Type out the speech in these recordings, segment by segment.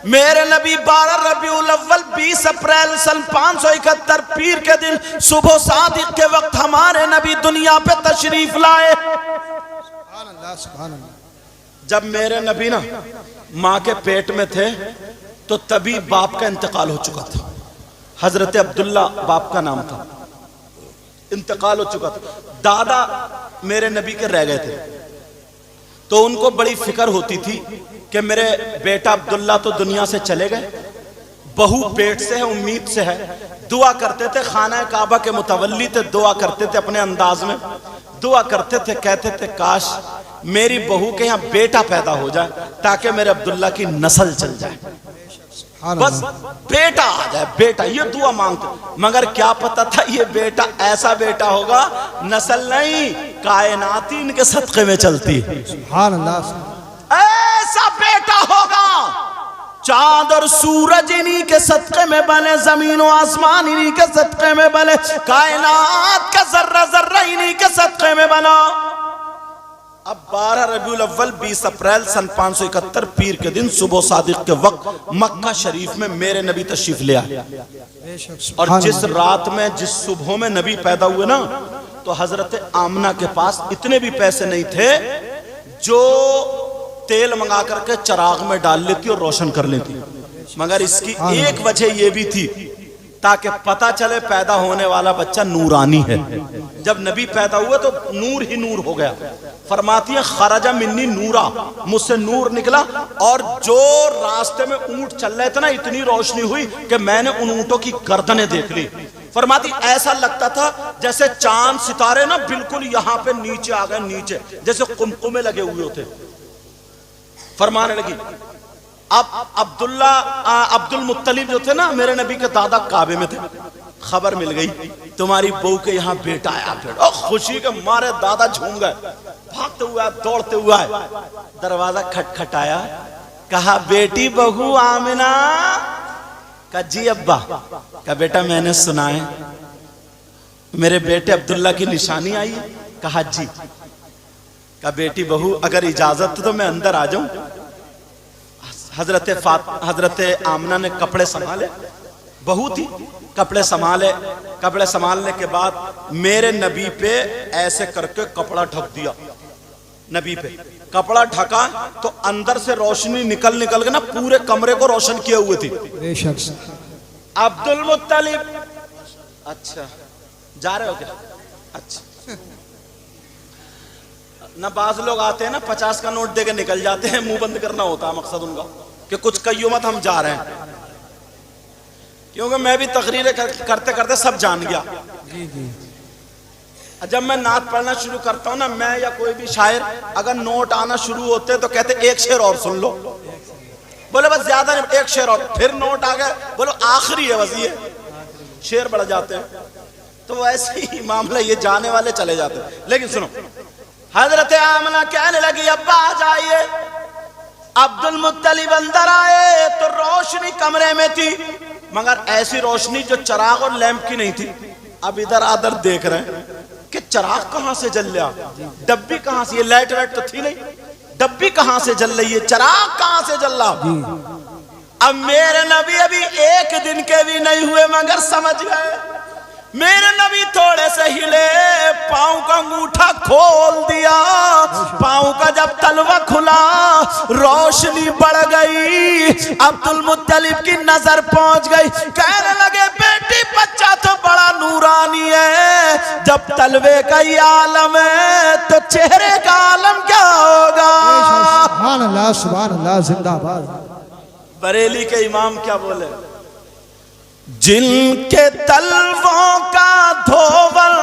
मेरे नबी 12 रबीउल अव्वल 20 अप्रैल सन 571 पीर के दिन सुबह सादिक के वक्त हमारे नबी दुनिया पे तशरीफ लाए। जब मेरे नबी ना माँ के पेट में थे तो तभी बाप का इंतकाल हो चुका था। हजरत अब्दुल्ला बाप का नाम था, इंतकाल हो चुका था। दादा मेरे नबी के रह गए थे, तो उनको बड़ी फिक्र होती थी कि मेरे बेटा अब्दुल्ला तो दुनिया से चले गए, बहू पेट से है, उम्मीद से है। दुआ करते थे, खाना काबा के मुतवल्ली थे, दुआ करते थे अपने अंदाज में, दुआ करते थे, कहते थे काश मेरी बहू के यहाँ बेटा पैदा हो जाए ताकि मेरे अब्दुल्ला की नस्ल चल जाए, बस बेटा आ जाए, बेटा, ये दुआ मांगते। मगर क्या पता था ये बेटा ऐसा बेटा होगा, नस्ल नहीं कायनाती इनके सदक़े में चलती है। ऐसा बेटा होगा, चांद और सूरज इन्हीं के सदक़े में बने, जमीन और आसमान इन्हीं के सदक़े में बने, कायनात का जर्रा जर्रा इन्हीं के सदक़े में बना। अब 12 रबीउल अव्वल 20 अप्रैल सन 571 पीर के दिन सुबह सादिक के वक्त मक्का शरीफ में मेरे नबी तशरीफ ले आए। और जिस रात में, जिस सुबह में नबी पैदा हुए ना, तो हजरत आमना के पास इतने भी पैसे नहीं थे जो तेल मंगा करके चिराग में डाल लेती और रोशन कर लेती। मगर इसकी एक वजह यह भी थी ताकि पता चले पैदा होने वाला बच्चा नूरानी है। जब नबी पैदा हुए तो नूर ही नूर हो गया। फरमाती है खरजा मिन्नी नूरा, मुझसे नूर निकला। और जो रास्ते में ऊंट चल रहे थे ना, इतनी रोशनी हुई कि मैंने उन ऊंटों की गर्दनें देख ली। फरमाती ऐसा लगता था जैसे चांद सितारे ना बिल्कुल यहाँ पे नीचे आ गए, नीचे जैसे कुमकुमे लगे हुए होते। फरमाने लगी, अब अब्दुल्ला अब्दुल मुत्तलिब जो थे ना मेरे नबी के दादा, काबे में थे। खबर मिल गई तुम्हारी बहू के यहाँ बेटा आया। बेटा खुशी के मारे दादा झूम गए, भागते हुए दौड़ते हुए दरवाजा खटखटाया, कहा बेटी बहू आमिना। कहा जी अब्बा। कहा बेटा मैंने सुना है मेरे बेटे अब्दुल्ला की निशानी आई है। कहा जी। कहा बेटी बहू अगर इजाजत तो मैं अंदर आ जाऊं। हजरत आमना ने कपड़े संभाले, बहू थी, कपड़े संभाले। कपड़े संभालने के बाद मेरे नबी पे ऐसे करके कपड़ा ढक दिया। नबी पे कपड़ा ढका तो अंदर से रोशनी निकल के ना पूरे कमरे को रोशन किए हुए थी। अब्दुल मुत्तलिब, अच्छा जा रहे हो क्या? अच्छा ना, बाज लोग आते हैं ना 50 का नोट देके निकल जाते हैं, मुंह बंद करना होता है मकसद उनका कि कुछ कहियो मत हम जा रहे हैं। क्योंकि मैं भी तकरीरें करते करते सब जान गया। जब मैं नात पढ़ना शुरू करता हूँ ना, मैं या कोई भी शायर अगर नोट आना शुरू होते तो कहते एक शेर और सुन लो। बोले बस ज्यादा नहीं, एक शेर और। फिर नोट आ गया, बोलो आखिरी है बस, ये शेर बढ़ जाते हैं। तो वैसे ही मामला, ये जाने वाले चले जाते हैं। लेकिन सुनो, हजरत आमना कहने लगी अब्बा आ जाइए। अब्दुल मुत्तलिब अंदर आए तो रोशनी कमरे में थी, मगर ऐसी रोशनी जो चिराग और लैंप की नहीं थी। अब इधर आदर देख रहे हैं कि चिराग कहां से जल रहा, डब्बी कहां से, ये लाइट वाइट तो थी नहीं, डब्बी कहां से जल रही है, चिराग कहां से जल रहा। अब मेरे नबी अभी एक दिन के भी नहीं हुए मगर समझ गए। मेरे नबी थोड़े से हिले, पांव का अंगूठा खोल दिया। पांव का जब तलवा खुला रोशनी बढ़ गई। अब्दुल मुत्तलिब की नजर पहुंच गई, कहने लगे बेटी बच्चा तो बड़ा नूरानी है, जब तलवे का ये आलम है तो चेहरे का आलम क्या होगा। सुभान अल्लाह, सुभान अल्लाह, जिंदाबाद। बरेली के इमाम क्या बोले, जिनके तलवों का धोवल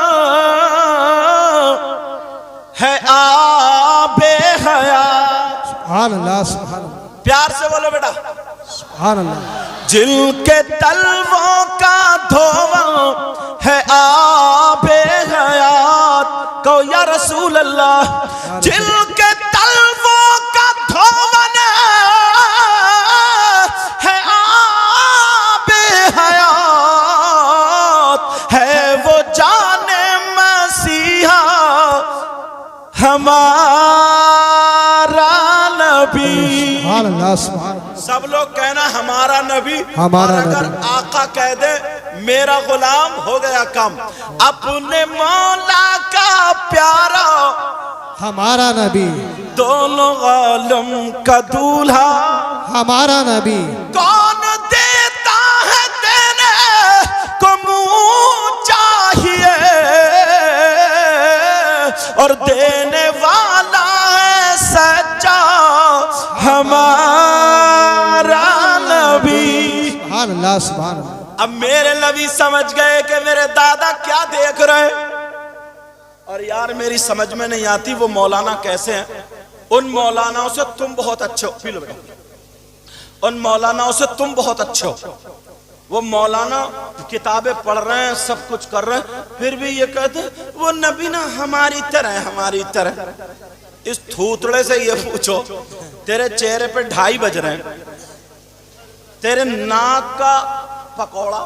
है आबे हयात। सुभान अल्लाह, सुभान अल्लाह, प्यार से बोलो बेटा, सुभान अल्लाह। जिनके तलवों का धोवल है आबे हयात, कहो या रसूल अल्लाह। जिनके तलवों का धोवल है आबे हयात, है वो जाने मसीहा हमारा नबी। सुभान अल्लाह, सुभान अल्लाह। सब लोग कहना हमारा नबी, हमारा और अगर नबी। आका कह दे मेरा गुलाम, हो गया कम। अपने मौला का प्यारा, हमारा नबी, दोनों आलम का दूल्हा, हमारा नबी। कौन देता है देने को मुंह चाहिए, और देने वाला है सच्चा हमारा नबी। सुभान अल्लाह, सुभान अल्लाह। अब मेरे नबी समझ गए कि मेरे दादा क्या देख रहे हैं। और यार मेरी समझ में नहीं आती वो मौलाना कैसे हैं। उन मौलानाओं से तुम बहुत अच्छे हो, पी लो बेटा। उन मौलानाओं से तुम बहुत अच्छे हो। वो मौलाना किताबें पढ़ रहे हैं, सब कुछ कर रहे हैं, फिर भी ये कहते हैं वो नबी ना हमारी तरह है, हमारी तरह। इस थूथड़े से ये पूछो, तेरे चेहरे पे 2:30 बज रहे हैं, तेरे नाक का पकौड़ा,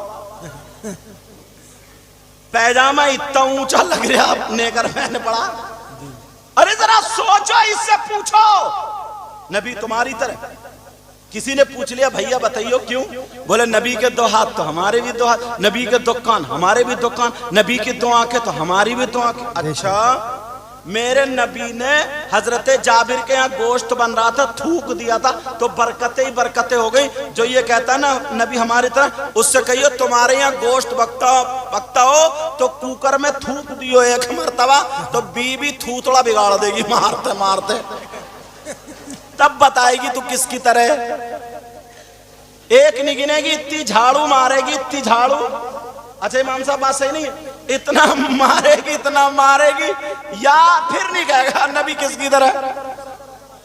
पैजामा इतना ऊंचा लग रहा, नेकर मैंने पड़ा। अरे जरा सोचो, इससे पूछो नबी तुम्हारी तरह। किसी ने पूछ लिया भैया बताइयो क्यों, बोले नबी के 2 हाथ तो हमारे भी 2 हाथ, नबी के 2 कान हमारे भी 2 कान, नबी की 2 आंखें तो हमारी भी 2 आंखें। अच्छा, मेरे नबी ने हजरत जाबिर के यहाँ गोश्त बन रहा था, थूक दिया था तो बरकतें ही बरकतें हो गई। जो ये कहता है ना नबी हमारी तरह, उससे कहियो तुम्हारे यहाँ गोश्त बकता हो तो कुकर में थूक दियो 1 मरतबा, तो बीबी थूथड़ा बिगाड़ देगी मारते मारते, तब बताएगी तू किसकी तरह। एक नहीं गिनेगी, इतनी झाड़ू मारेगी, इतनी झाड़ू। अच्छा इमाम साहब बात सही नहीं है, इतना मारेगी, इतना मारेगी, या फिर नहीं कहेगा नबी किसकी तरह।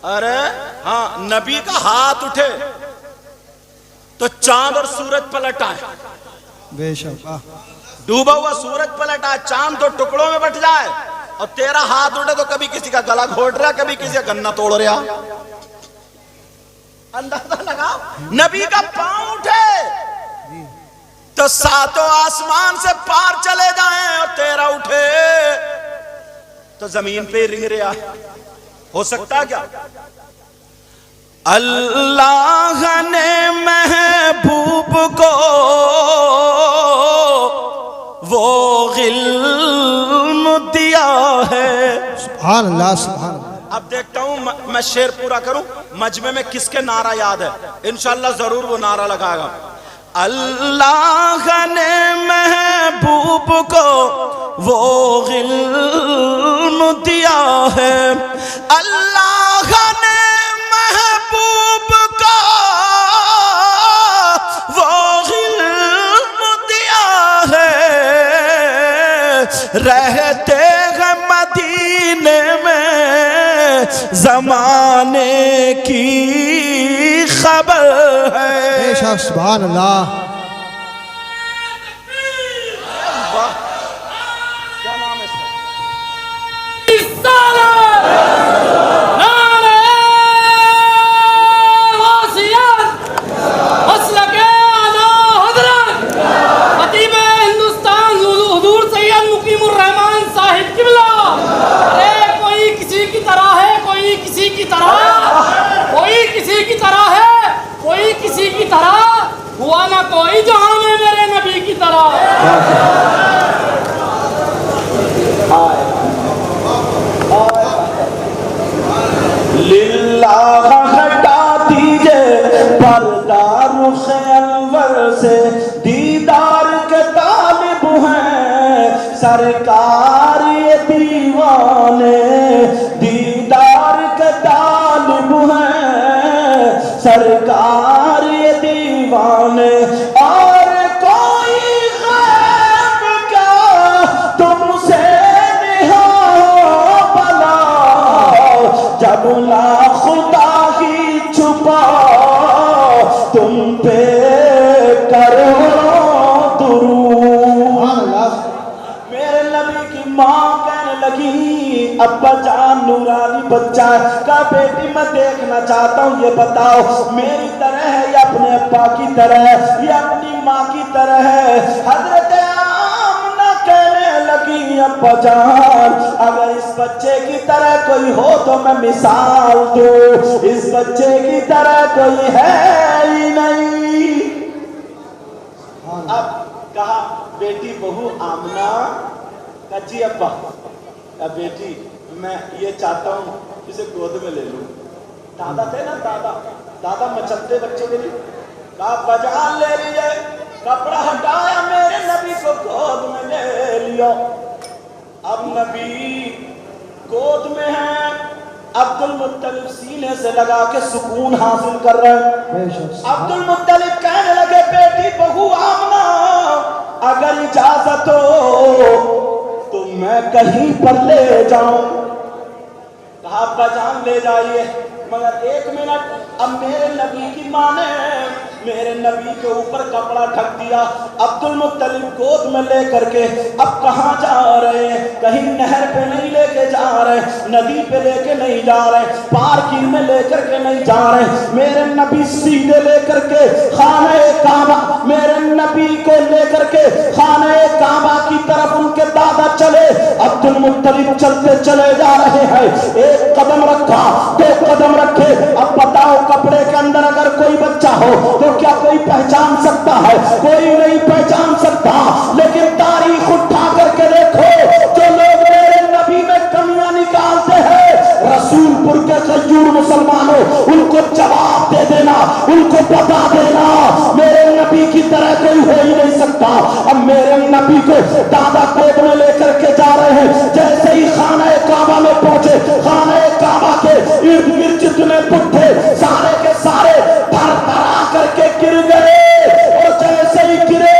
अरे हाँ, नबी का हाथ उठे तो चांद और सूरज पलट आए, बेशक। डूबा हुआ सूरज पलट आए, चांद 2 टुकड़ों में बट जाए, और तेरा हाथ उठे तो कभी किसी का गला घोट रहा, कभी किसी का गन्ना तोड़ रहा। अंदाजा लगा, नबी का पांव उठे तो 7 आसमान से पार चले जाएं, और तेरा उठे तो जमीन पे रिंग रहा। हो सकता क्या? अल्लाह ने महबूब को वो इल्म दिया है। सुभान अल्लाह, सुभान अल्लाह। अब देखता हूं मैं शेर पूरा करूं, मजमे में किसके नारा याद है, इंशाल्लाह जरूर वो नारा लगाएगा। अल्लाह ने महबूब को वो इल्म दिया है, अल्लाह ने महबूब को वो इल्म दिया है, रहते हैं मदीने में जमाने की खबर है। बेशक, सुभान अल्लाह। क्या नाम है इसका? हुआ ना कोई जहां में मेरे नबी की तरह। लिल्लाह हटा दीजिए पर्दा रुख़ अनवर से, दीदार के तालिब हैं सरकार ये दीवाने, दीदार के तालिब हैं सरकार ये दीवाने। और कोई गैब क्या तुमसे निहा भला, जब ला खुदा ही छुपा तुम पे करो दुरूद। मेरे नबी की माँ कहने लगी अब्बा जान नूरानी बच्चा का, बेटी मैं देखना चाहता हूँ, ये बताओ मेरी तरह है या अपने अब्बा की तरह है या अपनी माँ की तरह है। हजरत आमना कहने लगी अब्बा जान अगर इस बच्चे की तरह कोई हो तो मैं मिसाल दूं, इस बच्चे की तरह कोई है ही नहीं। अब कहा बेटी बहू आमना का जी अब्बा, बेटी मैं ये चाहता हूँ इसे गोद में ले लूं। दादा थे ना, दादा मचलते बच्चे के लिए, कहा बजान ले लिए, कपड़ा हटाया, मेरे नबी को गोद में ले लिया। अब नबी गोद में है, अब्दुल मुत्तलिब सीने से लगा के सुकून हासिल कर रहे हैं। अब्दुल मुत्तलिब कहने लगे बेटी बहू आमना, अगर इजाजत हो तो मैं कहीं पर ले जाऊं। कहा बजान ले जाइए, मगर एक मिनट, अब मेरे नबी की मां ने मेरे नबी के ऊपर कपड़ा ढक दिया। अब्दुल मुत्तलिब गोद में लेकर के अब कहाँ जा रहे हैं? कहीं नहर पे नहीं लेके जा रहे, नदी पे लेके नहीं जा रहे, पार्किंग में लेकर के नहीं जा रहे। मेरे नबी सीधे लेकर के खाने काबा, मेरे नबी को लेकर के खाने काबा की तरफ उनके दादा चले। अब्दुल मुत्तलिब चलते चले जा रहे हैं, एक कदम रखा, दो कदम रखे। अब बताओ कपड़े के अंदर अगर कोई बच्चा हो तो क्या कोई पहचान सकता है? कोई नहीं पहचान सकता। लेकिन तारीख उठा करके देखो, जो लोग मेरे नबी में कमियां निकालते हैं, रसूलपुर के खजूर मुसलमानों, उनको जवाब दे देना, उनको बता देना मेरे नबी की तरह कोई हो ही नहीं सकता। अब मेरे नबी को दादा गोद में लेकर के जा रहे हैं। जैसे ही खाना काबा में पहुंचे, खाना काबा के इर्द गिर्द जितने पुट्ठे सारे के सारे धरा करके गिर गए। और जैसे ही गिरे,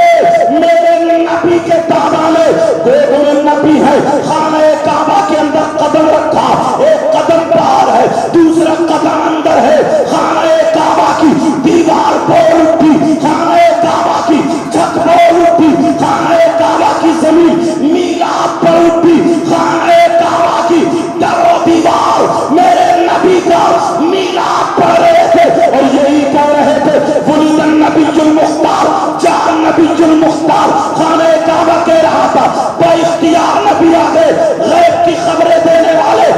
मेरे नबी के दादा ने, गोद में नबी है, खाना काबा के अंदर कदम रखा, एक कदम बाहर है, दूसरा कदम अंदर है। खाना काबा की दीवार बोल उठी, खाना काबा की छत बोल उठी, खाना काबा की जमीन मीलाद पर उठी, खाना काबा की दरो दीवार मेरे नबी का मीलाद पढ़ रहे थे। और यही कह रहे थे वुलिदन नबीयुल मुख्तार, जान नबीयुल मुख्तार। खाना काबा कह रहा था बइख्तियार नबी आ गए, गैब की खबरें देने वाले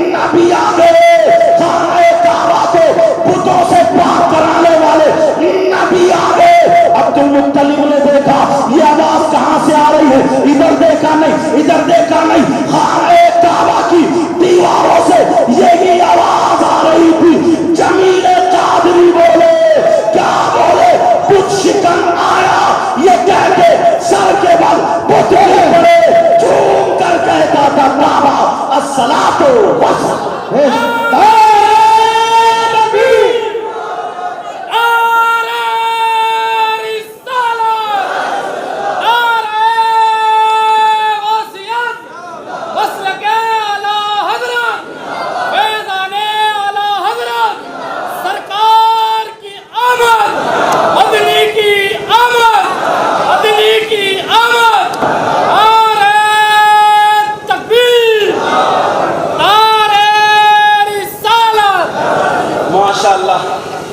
नबी आ गए। खाना काबा को बुतों से पाक कराने वाले नबी आ गए। अब्दुल मुत्तलिब ने देखा ये आवाज कहां से आ रही है, इधर देखा नहीं, इधर देखा नहीं, खाना काबा की दीवारों से यही आवाज आ रही थी। जमीले कादरी बोले, क्या बोले? बुत शिकन आया, ये कहते सर के बल बुत पड़े, झूम कर कहता था काबा अस्सलातु वस्सलाम।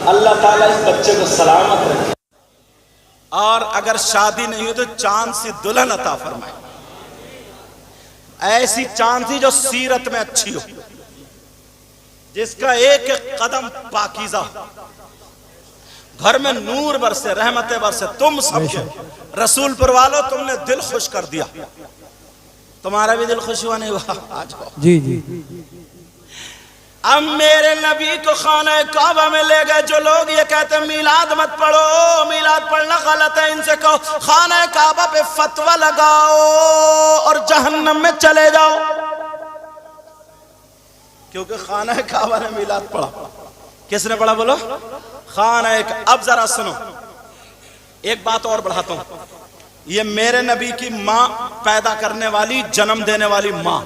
अल्लाह ताला इस बच्चे को सलामत रखे, और अगर शादी नहीं हो तो चांद सी दुल्हन अता फरमाए, ऐसी चांद सी जो सीरत में अच्छी हो, जिसका एक एक कदम पाकीज़ा, घर में नूर बरसे, रहमतें बरसे। तुम सबके रसूलपुर वालों, तुमने दिल खुश कर दिया। तुम्हारा भी दिल खुश हुआ नहीं हुआ? आज जी जी। अब मेरे नबी को खाना काबा में ले गए। जो लोग ये कहते हैं मीलाद मत पढ़ो, मीलाद पढ़ना गलत है, इनसे कहो खाना काबा पे फतवा लगाओ और जहन्नम में चले जाओ, क्योंकि खाना काबा ने मीलाद पढ़ा। किसने पढ़ा बोलो? खाना। अब जरा सुनो, एक बात और बढ़ाता हूं। ये मेरे नबी की मां, पैदा करने वाली, जन्म देने वाली मां।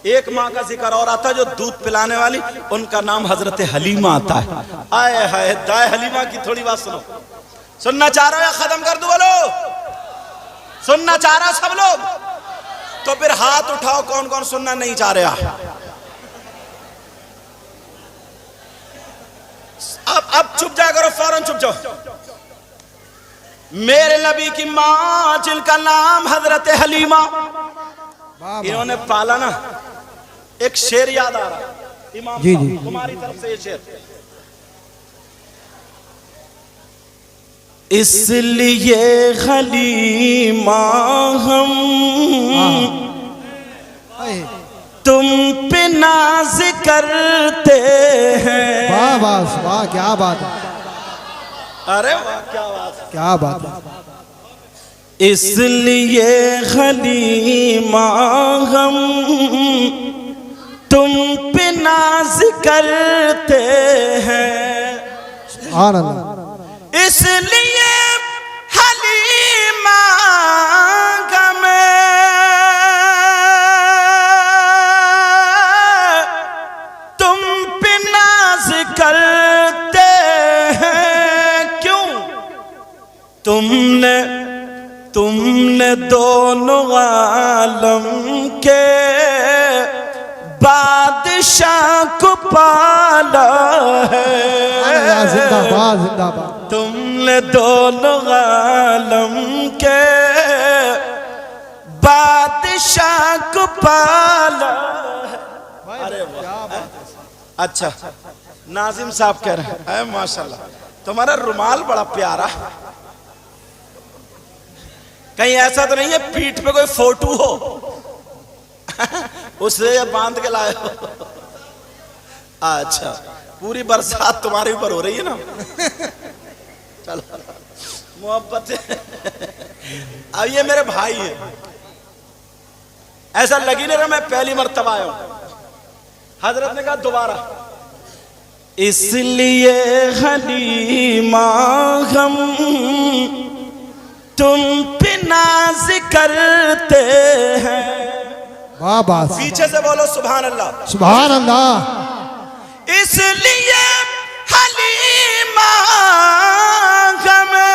एक माँ का जिक्र और आता है जो दूध पिलाने वाली, उनका नाम हजरत हलीमा आता है। आए हाय, दाए हलीमा की थोड़ी बात सुनो। सुनना चाह रहे हो या खत्म कर दूं? बोलो, सुनना चाह रहे हो सब लोग? तो फिर हाथ उठाओ कौन कौन सुनना नहीं चाह रहे। अब चुप जाया करो, फौरन चुप जाओ। मेरे नबी की माँ जिनका नाम हजरत हलीमा, इन्होंने पाला ना, एक शेर याद आ रहा है इमाम जी, साहब, जी। तुम्हारी तरफ से ये शेर। इसलिए हलीमा हम अये, तुम पे नाज करते हैं। वाह वाह वाह, क्या बात है, अरे वाह, क्या बात है। क्या बात है। इसलिए हलीमा हम तुम पे नाज करते हैं। सुभान अल्लाह। इसलिए हलीमा हमें तुम पे नाज करते हैं। क्यों? तुमने दोनों आलम के बादशाह को पाला है। जिंदाबाद जिंदाबाद। तुमने दोनों आलम के बादशाह को पाला है। अरे वाह, अच्छा नाजिम साहब कह रहे हैं माशाल्लाह तुम्हारा रुमाल बड़ा प्यारा। कहीं ऐसा तो नहीं है पीठ पे कोई फोटो हो उसे बांध के लाए हो? अच्छा, पूरी बरसात तुम्हारे ऊपर हो रही है ना। चलो मोहब्बत है। अब ये मेरे भाई है, ऐसा लगी नहीं रहा मैं पहली मर्तबा आया हूं। हजरत ने कहा दोबारा, इसलिए हलीमा हम तुम पे नाज करते हैं। वाह बात। पीछे से बोलो सुभान अल्लाह। सुभान अल्लाह। इसलिए हलीमा हमें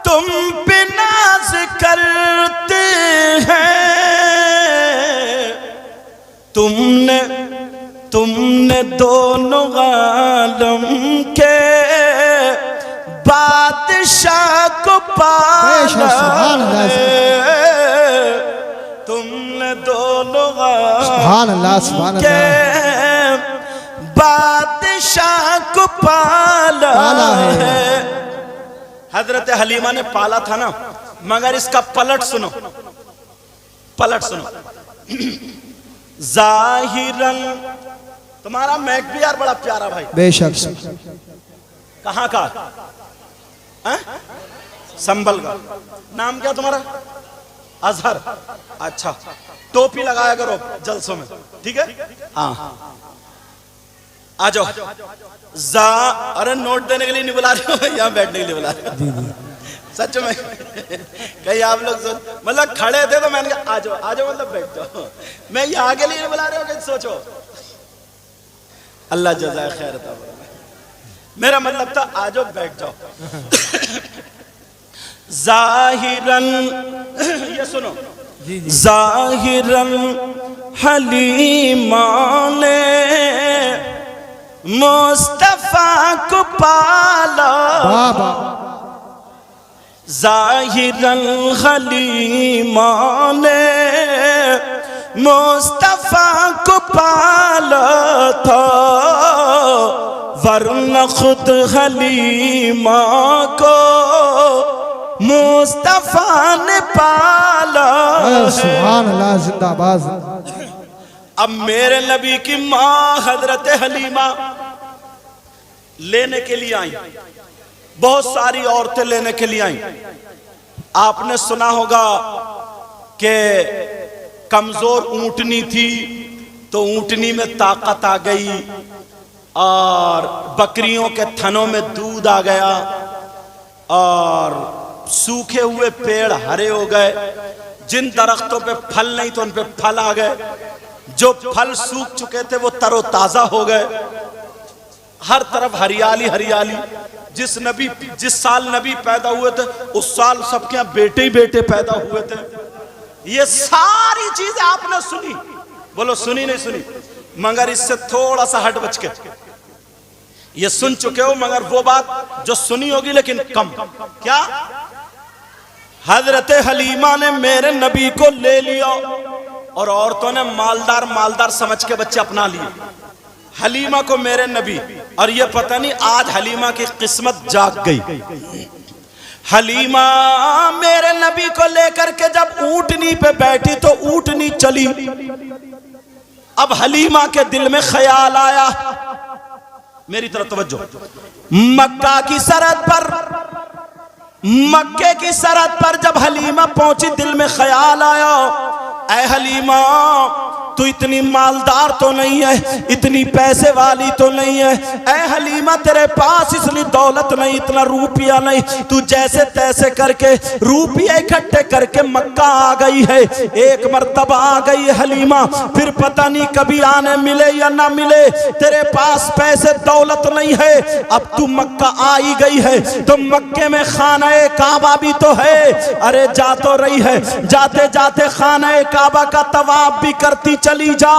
तुम पे नाज करते हैं। तुमने दोनों आलम के बादशाह को पाला है। तुमने दोनों सुभान अल्लाह सुभान के अल्लाह। बादशाह को पाला है। हजरत हलीमा ने पाला था ना, मगर इसका पलट सुनो, पलट सुनो। जाहिरन तुम्हारा मैक भी यार बड़ा प्यारा भाई। बेशक। कहाँ का? संभल का। नाम क्या तुम्हारा? अजहर। अच्छा, टोपी लगाया करो जलसों में, ठीक है? हाँ, आ जाओ। अरे नोट देने के लिए नहीं बुला रहे हो, यहाँ बैठने के लिए बुला रहे हो। सच में कहीं आप लोग मतलब खड़े थे तो मैंने कहा आ जाओ आ जाओ, मतलब बैठ जाओ। मैं यहाँ के लिए नहीं बुला रहे हो, कहीं सोचो। अल्लाह जज़ाए खैर अता फरमाए। मेरा मतलब था आ जाओ बैठ जाओ। जाहिरन ये सुनो, जाहिरन हलीमा ने मुस्तफा को पाला। जाहिरन हलीमा ने मुस्तफा को पाला था, वरना खुद हलीमा को मुस्तफा ने पाला। सुभान अल्लाह जिंदाबाद। अब मेरे नबी की माँ हजरत हलीमा लेने के लिए आई, बहुत सारी औरतें लेने के लिए आई। आपने सुना होगा कि कमजोर ऊंटनी थी तो ऊंटनी में ताकत आ गई और बकरियों के थनों में दूध आ गया और सूखे हुए पेड़ हरे हो गए। जिन दरख्तों पे फल नहीं तो उन पे फल आ गए, जो फल सूख चुके थे वो तरोताजा हो गए। हर तरफ हरियाली हरियाली। जिस साल नबी पैदा हुए थे उस साल सबके यहाँ बेटे ही बेटे पैदा हुए थे। ये सारी चीजें आपने सुनी, बोलो सुनी नहीं सुनी? मगर इससे थोड़ा सा हट बच के ये सुन चुके हो, मगर वो बात जो सुनी होगी लेकिन कम। क्या? हजरत हलीमा ने मेरे नबी को ले लिया और औरतों ने मालदार मालदार समझ के बच्चे अपना लिए। हलीमा को मेरे नबी, और ये पता नहीं आज हलीमा की किस्मत जाग गई। हलीमा मेरे नबी को लेकर के जब ऊंटनी पे बैठी तो ऊंटनी चली। अब हलीमा के दिल में ख्याल आया, मेरी तरफ तवज्जो, मक्का की सरहद पर, मक्के की सरहद पर जब हलीमा पहुंची दिल में ख्याल आया, ऐ हलीमा तू इतनी मालदार तो नहीं है, इतनी पैसे वाली तो नहीं है। ऐ हलीमा तेरे पास इतनी दौलत नहीं, इतना रुपया नहीं, तू जैसे तैसे करके रुपये इकट्ठे करके मक्का आ गई है। एक मर्तबा आ गई है हलीमा, फिर पता नहीं कभी आने मिले या ना मिले। तेरे पास पैसे दौलत नहीं है, अब तू मक्का आ ही गई है तो मक्के में खाना-ए काबा भी तो है। अरे जा तो रही है, जाते जाते खाना-ए काबा का तवाफ भी करती चली जा।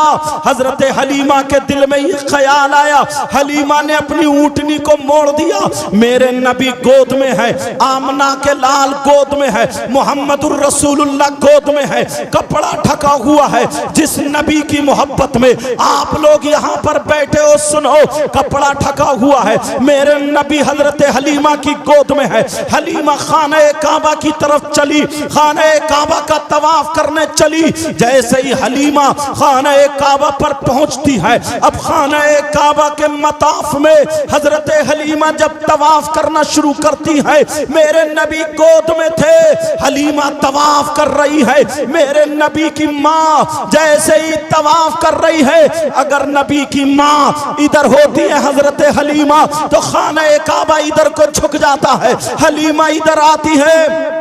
हजरत हलीमा के दिल में ये ख्याल आया, हलीमा ने अपनी ऊंटनी को मोड़ दिया। मेरे नबी गोद में है, आमना के लाल गोद में है, मुहम्मदुर रसूलुल्लाह गोद में है, कपड़ा ढका हुआ है। जिस नबी की मोहब्बत में आप लोग यहाँ पर बैठे हो, सुनो, कपड़ा ढका हुआ है, मेरे नबी हजरत हलीमा की गोद में है। हलीमा खाना-ए काबा की तरफ चली, खाना-ए काबा का तवाफ करने चली। जैसे ही हलीमा खाना-ए काबा पर पहुंचती है, अब खाना-ए काबा के मताफ में हजरत हलीमा जब तवाफ करना शुरू करती है, मेरे नबी गोद में थे, हलीमा तवाफ कर रही है। मेरे नबी की माँ जैसे ही तवाफ कर रही है, अगर नबी की माँ इधर होती है हजरत हलीमा तो खाना-ए काबा इधर को झुक जाता है, हलीमा इधर आती है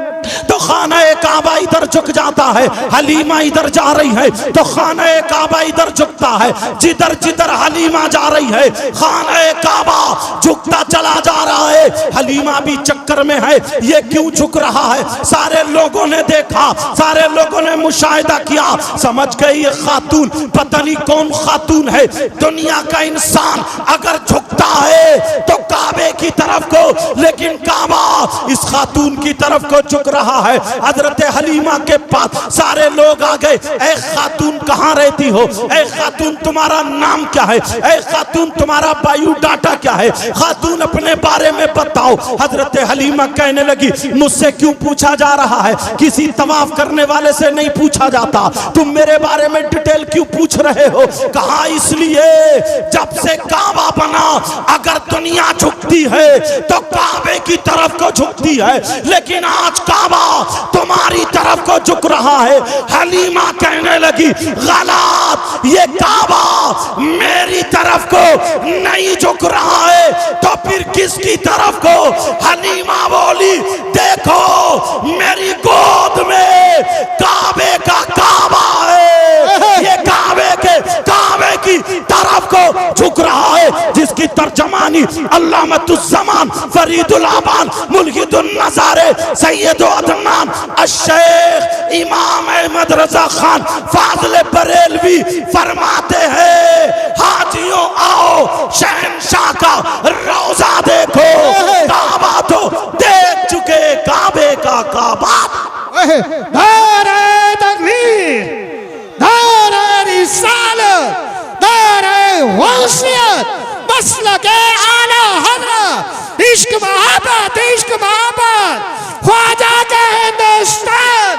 तो खाना-ए काबा इधर झुक जाता है। हलीमा इधर जा रही है तो खाना-ए काबा इधर झुकता है। जिधर जिधर हलीमा जा रही है खाना-ए काबा झुकता चला जा रहा है। हलीमा भी चक्कर में है, ये क्यों झुक रहा है। सारे लोगों ने देखा, सारे लोगों ने मुशाहिदा किया, समझ गए ये खातून पता नहीं कौन खातून है। दुनिया का इंसान अगर झुकता है तो काबे की तरफ को, लेकिन काबा इस खातून की तरफ को झुक रहा है। हजरत हलीमा के पास सारे लोग आ गए, ऐ खातून कहाँ रहती हो, ऐ खातून तुम्हारा नाम क्या है, ऐ खातून तुम्हारा बायोडाटा क्या है, खातून अपने बारे में बताओ। हजरत हलीमा कहने लगी, मुझसे क्यों पूछा जा रहा है, किसी तवाफ करने वाले से नहीं पूछा जाता, तुम मेरे बारे में डिटेल क्यों पूछ रहे हो। कहा इसलिए जब से काबा बना अगर दुनिया झुकती है तो काबे की तरफ को झुकती है, लेकिन आज काबा तुम्हारी तरफ को झुक रहा है। हलीमा कहने लगी, गलत, ये काबा मेरी तरफ को नहीं झुक रहा है तो फिर किसकी तरफ को। हलीमा बोली, देखो मेरी गोद में काबे का काबा है, ये काबे की तरफ को झुक रहा है, जिसकी तर्जमानी अल्लामतुज़्ज़मान फरीदुल आबान मुल्हिदुन नज़ारे सैयद अदनान अश-शेख इमाम अहमद रजा खान फाज़िल बरेलवी फरमाते हैं, हाजियों आओ शहंशाह का रोजा देखो, काबा तो देख चुके काबे का काबा। नारे तकबीर, नारे रिसालत, नारे वसीयत, मसलके आला हज़रत, इश्क मोहब्बत, इश्क मोहब्बत, ख्वाजा के हिंदुस्तान,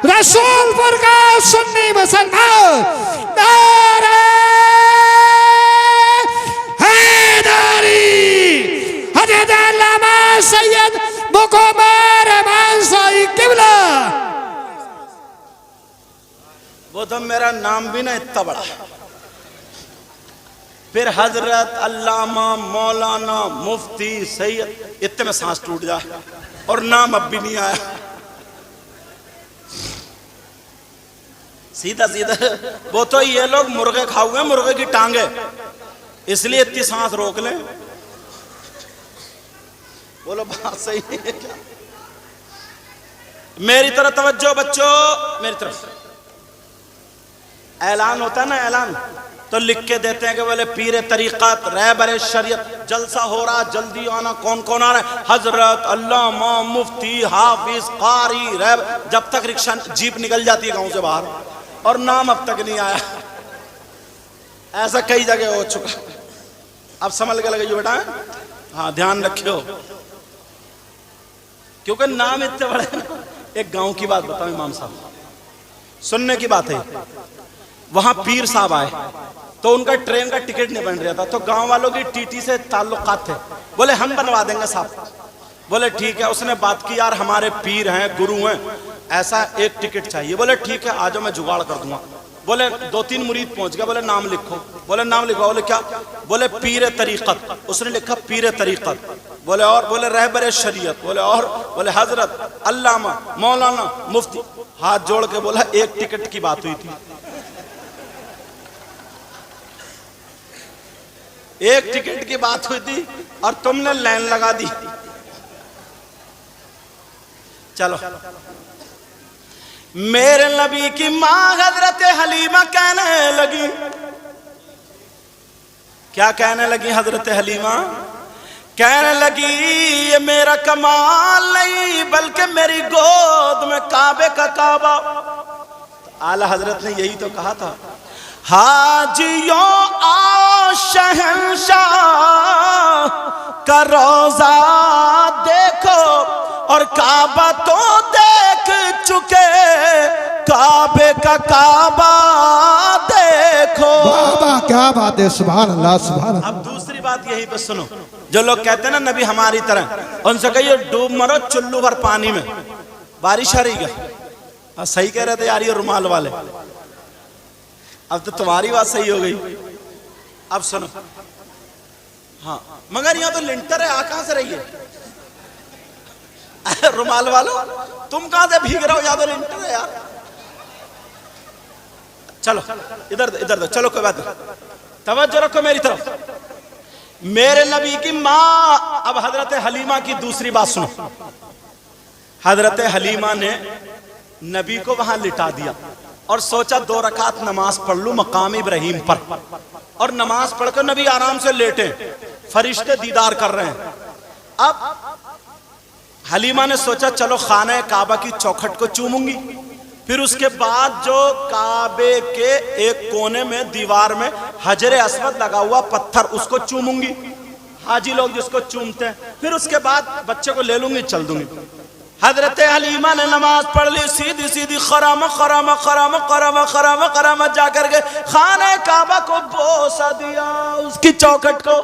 रसूलपुर का सुन्नी मुसलमान, नारे हैदरी, हज़रत अल्लामा सैयद मुक़म्मल रहमान साईं किबला। वो तो मेरा नाम भी ना इतना बड़ा, फिर हजरत, अल्लामा, मौलाना, मुफ्ती, सैयद, इतने में सांस टूट जाए और नाम अब भी नहीं आया। सीधा सीधा वो तो ये लोग मुर्गे खाओगे, मुर्गे की टांगे, इसलिए इतनी सांस रोक लें। बोलो बात सही है क्या। मेरी तरफ तवज्जो बच्चों, मेरी तरफ ऐलान होता है ना, ऐलान तो लिख के देते हैं कि बोले पीर तरीक़त रहबर शरीयत जलसा हो रहा, जल्दी आना। कौन कौन आ रहा है? हजरत, अल्लामा, मुफ्ती, हाफिज, कारी, रहबर। जब तक रिक्शा जीप निकल जाती है गांव से बाहर और नाम अब तक नहीं आया। ऐसा कई जगह हो चुका। अब समझ के लगे जो बेटा, हाँ ध्यान रखियो, क्योंकि नाम इतने बड़े ना। एक गांव की बात बताओ इमाम साहब, सुनने की बात है। वहां पीर साहब आए तो उनका ट्रेन का टिकट नहीं बन रहा था, तो गांव वालों की टीटी से ताल्लुकात थे। बोले हम बनवा देंगे साहब। बोले ठीक है। उसने बात की, यार हमारे पीर हैं, गुरु हैं, ऐसा एक टिकट चाहिए। बोले ठीक है, आज मैं जुगाड़ कर दूंगा। बोले 2-3 मुरीद पहुंच गए। बोले नाम लिखो। बोले नाम लिखो। बोले क्या? बोले पीर तरीक़त। उसने लिखा पीर तरीक़त। बोले और? बोले रहबर शरीयत। बोले और? बोले हजरत, अल्लामा, मौलाना, मुफ्ती। हाथ जोड़ के बोला एक टिकट की बात हुई थी, एक टिकट की बात हुई थी और तुमने लाइन लगा दी। चलो, मेरे नबी की मां हजरत हलीमा कहने लगी, क्या कहने लगी हजरत हलीमा? कहने लगी ये मेरा कमाल नहीं बल्कि मेरी गोद में काबे का काबा। आला हजरत ने यही तो कहा था, हाजियों आओ शहंशाह का रोजा देखो और काबा तो देख चुके, काबे का काबा देखो। बाबा क्या बात है, सुभान अल्लाह सुभान अल्लाह। अब दूसरी बात यही पे सुनो, जो लोग कहते हैं ना नबी हमारी तरह, उनसे कहिए डूब मरो चुल्लू भर पानी में। बारिश आ रही क्या? सही कह रहे थे यार ये रुमाल वाले। अब तो तुम्हारी बात सही हो गई। अब सुनो, हाँ मगर यहाँ तो लिंटर है, आ कहां से रही है? रुमाल वालों तुम कहां से भीग रहे हो? यहाँ तो लिंटर है यार। चलो इधर इधर चलो, कोई बात नहीं, तवज्जो रखो मेरी तरफ। मेरे नबी की माँ, अब हजरत हलीमा की दूसरी बात सुनो। हजरत हलीमा ने नबी को वहां लिटा दिया और सोचा 2 रकात नमाज पढ़ लूं मकाम इब्राहिम पर। और नमाज पढ़कर नबी आराम से लेटे, फरिश्ते दीदार कर रहे हैं। अब हलीमा ने सोचा चलो खाने काबा की चौखट को चूमूंगी, फिर उसके बाद जो काबे के एक कोने में दीवार में हजरे अस्वद लगा हुआ पत्थर, उसको चूमूंगी, हाजी लोग जिसको चूमते हैं, फिर उसके बाद बच्चे को ले लूंगी, चल दूंगी। हजरत हलीमा ने नमाज पढ़ ली, सीधी सीधी खरामा खरामा खरामा खरामा खरामा खरामा जाकर के खाने काबा को बोसा दिया, उसकी चौखट को।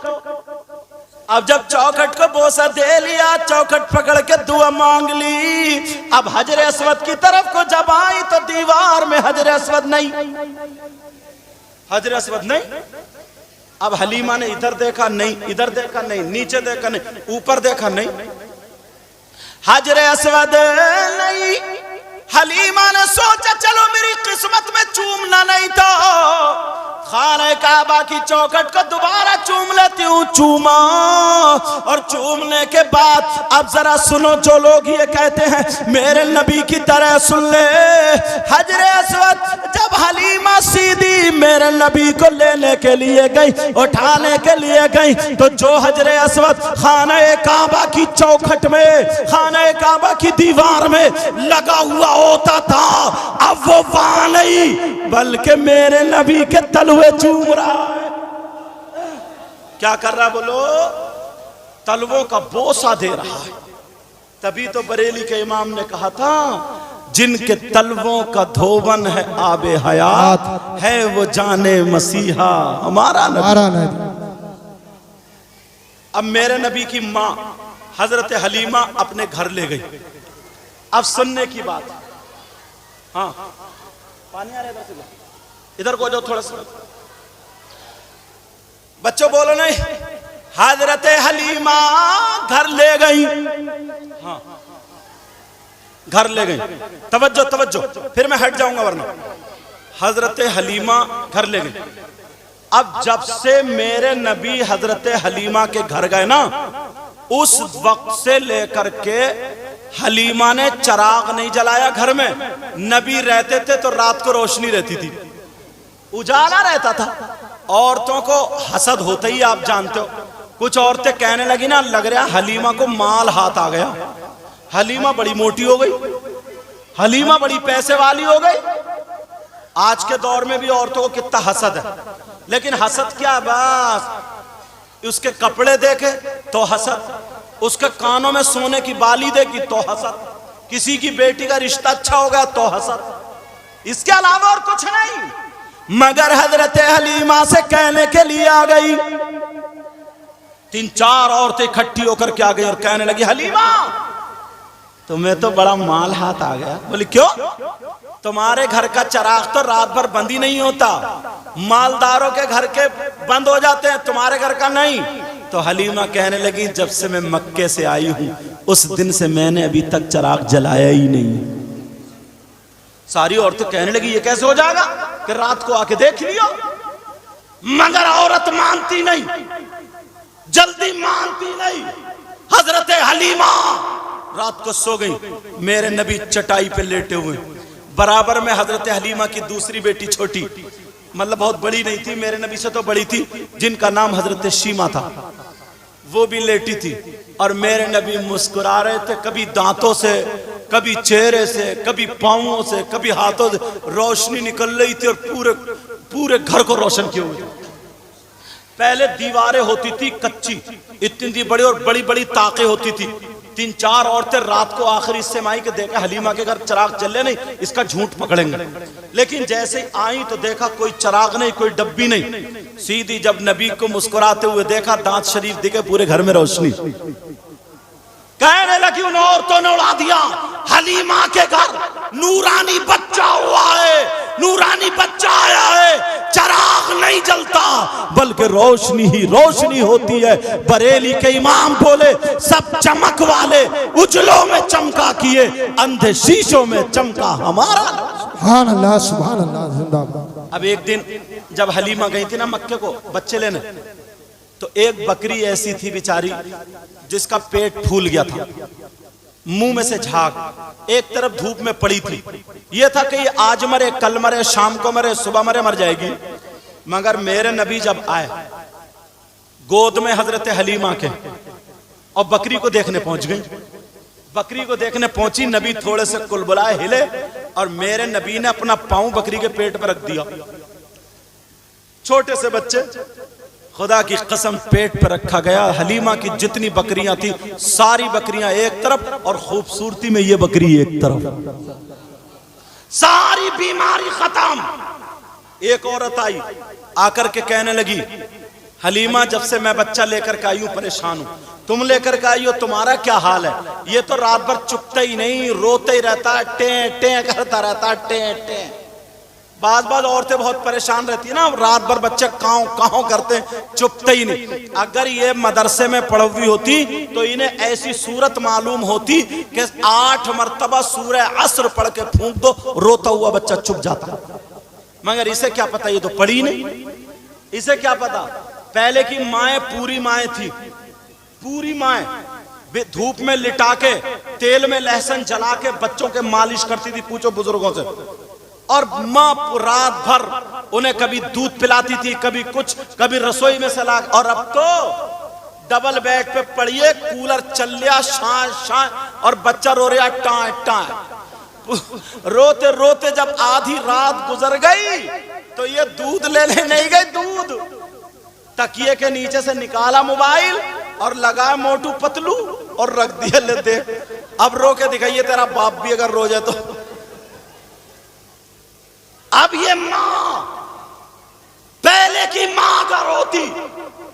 अब जब चौखट को बोसा दे लिया, चौखट पकड़ के दुआ मांग ली। अब हजरे अस्वद की तरफ को जब आई तो दीवार में हजरे अस्वद नहीं, हजरे अस्वद नहीं। अब हलीमा ने इधर देखा नहीं, इधर देखा नहीं, नीचे देखा नहीं, ऊपर देखा नहीं, हजरे अस्वद नहीं। हलीमा ने सोचा चलो मेरी किस्मत में चूमना नहीं तो खाने काबा की चौखट को दोबारा चूम लेती हूँ। चूमा, और चूमने के बाद अब जरा सुनो, जो लोग ये कहते हैं मेरे नबी की तरह सुन ले। हजरे अस्वद जब हलीमा सीधी मेरे नबी को लेने के लिए गई, उठाने के लिए गई, तो जो हजरे अस्वद खाने काबा की चौखट में, खाने काबा की दीवार में लगा हुआ होता था, अब वो वहां नहीं बल्कि मेरे नबी के तलवे चूम रहा है। क्या कर रहा बोलो? तलवों का बोसा दे रहा है। तभी तो बरेली के इमाम ने कहा था, जिनके तलवों का धोवन है आबे हयात, है वो जाने मसीहा हमारा नबी। अब मेरे नबी की माँ हजरत हलीमा अपने घर ले गई। अब सुनने की बात, हाँ पानी आ रहा है इधर से, इधर को जाओ थोड़ा सा, बच्चों बोलो नहीं। हजरत हलीमा घर ले गई, हाँ घर ले गई, तवज्जो तवज्जो, फिर मैं हट जाऊंगा वरना। हजरत हलीमा घर ले गई। अब जब से मेरे नबी हजरत हलीमा के घर गए ना, उस वक्त से लेकर के हलीमा ने चिराग नहीं जलाया घर में। नबी रहते थे तो रात को रोशनी रहती थी, उजाला रहता था। औरतों को हसद होता ही आप जानते हो। कुछ औरतें कहने लगी ना, लग रहा हलीमा को माल हाथ आ गया, हलीमा बड़ी मोटी हो गई, हलीमा बड़ी पैसे वाली हो गई। आज के दौर में भी औरतों को कितना हसद है, लेकिन हसद क्या, बस उसके कपड़े देखे तो हसद, उसके कानों में सोने की बाली देखी तो हसद, किसी की बेटी का रिश्ता अच्छा हो गया तो हसद, इसके अलावा और कुछ नहीं। मगर हजरत हलीमा से कहने के लिए आ गई, 3-4 औरतें इकट्ठी होकर के आ गई और कहने लगी, हलीमा तुम्हें तो बड़ा माल हाथ आ गया। बोली क्यों? तुम्हारे घर का चिराग तो रात भर बंद ही नहीं होता, मालदारों के घर के बंद हो जाते हैं, तुम्हारे घर का नहीं। तो हलीमा कहने लगी, जब से मैं मक्के से आई हूं उस दिन से मैंने अभी तक चिराग जलाया ही नहीं। सारी औरतें कहने लगी, ये कैसे हो जाएगा कि रात को आके देख लियो। मगर औरत मानती नहीं, जल्दी मानती नहीं। हजरत हलीमा रात को सो गई, मेरे नबी चटाई पे लेटे हुए, बराबर में हजरत हलीमा की दूसरी बेटी छोटी, मतलब बहुत बड़ी नहीं थी, मेरे नबी से तो बड़ी थी, जिनका नाम हजरत शीमा था, वो भी लेटी थी। और मेरे नबी मुस्कुरा रहे थे, कभी दांतों से, कभी चेहरे से, कभी पांवों से, कभी हाथों से रोशनी निकल रही थी और पूरे पूरे घर को रोशन किए हुए। पहले दीवारें होती थी कच्ची, इतनी बड़ी और बड़ी बड़ी ताकें होती थी। 3-4 औरतें रात को आखिरी हिस्से में आई कि देखा हलीमा के घर चिराग जले नहीं, इसका झूठ पकड़ेंगे। लेकिन जैसे ही आई तो देखा कोई चिराग नहीं, कोई डब्बी नहीं। सीधी जब नबी को मुस्कुराते हुए देखा, दांत शरीफ दिखे, पूरे घर में रोशनी। कहने लगी, उन औरतों ने उड़ा दिया, हलीमा के घर नूरानी बच्चा हुआ है, नूरानी बच्चा आया है, चिराग नहीं जलता बल्कि रोशनी ही रोशनी होती है। बरेली के इमाम बोले, सब चमक वाले उजलों में चमका किए, अंधे शीशों में चमका हमारा। सुभान अल्लाह, सुभान अल्लाह, जिंदाबाद। अब एक दिन जब हलीमा गई थी ना मक्के को बच्चे लेने, तो एक बकरी ऐसी थी बेचारी जिसका पेट फूल गया था, मुंह में से झाग, एक तरफ धूप में पड़ी थी। यह था कि आज मरे, कल मरे, शाम को मरे, सुबह मरे, मर जाएगी। मगर मेरे नबी जब आए गोद में हजरत हलीमा के और बकरी को देखने पहुंच गई। बकरी को देखने पहुंची, नबी थोड़े से कुलबुलाए, हिले और मेरे नबी ने अपना पांव बकरी के पेट पर रख दिया। छोटे से बच्चे, खुदा की कसम पेट पर रखा गया। हलीमा की जितनी बकरियां थी सारी बकरियां एक तरफ और खूबसूरती में ये बकरी एक तरफ, सारी बीमारी खत्म। एक औरत आई, आकर के कहने लगी, हलीमा जब से मैं बच्चा लेकर के आई हूं परेशान हूं, तुम लेकर के आई हो, तुम्हारा क्या हाल है? ये तो रात भर चुपता ही नहीं, रोते ही रहता है, टे टे करता रहता है, टे टे। बाज औरतें बहुत परेशान रहती है ना, रात भर बच्चे काँव काँव करते, चुपते ही नहीं। अगर ये मदरसे में पढ़ी हुई होती तो इन्हें ऐसी सूरत मालूम होती कि 8 मरतबा सूरह असर पढ़ के फूंक दो, रोता हुआ बच्चा चुप जाता। मगर इसे क्या पता, ये तो पढ़ी नहीं, इसे क्या पता। पहले की माएँ पूरी माएँ थी, पूरी माएँ धूप में लिटा के तेल में लहसुन जला के बच्चों के मालिश करती थी, पूछो बुजुर्गों से। और माँ रात भर उन्हें कभी दूध पिलाती थी, कभी कुछ, कभी रसोई में से ला। और अब तो डबल बेड पे पड़िए, कूलर चल लिया, शां शां, और बच्चा रो रहा टाँ टाँ। रोते रोते जब आधी रात गुजर गई तो ये दूध लेने नहीं गए, दूध तकिए के नीचे से निकाला मोबाइल और लगाया मोटू पतलू और रख दिया, ले देख अब रो के दिखाइए तेरा बाप भी अगर रो जाए तो। अब ये माँ, पहले की माँ अगर होती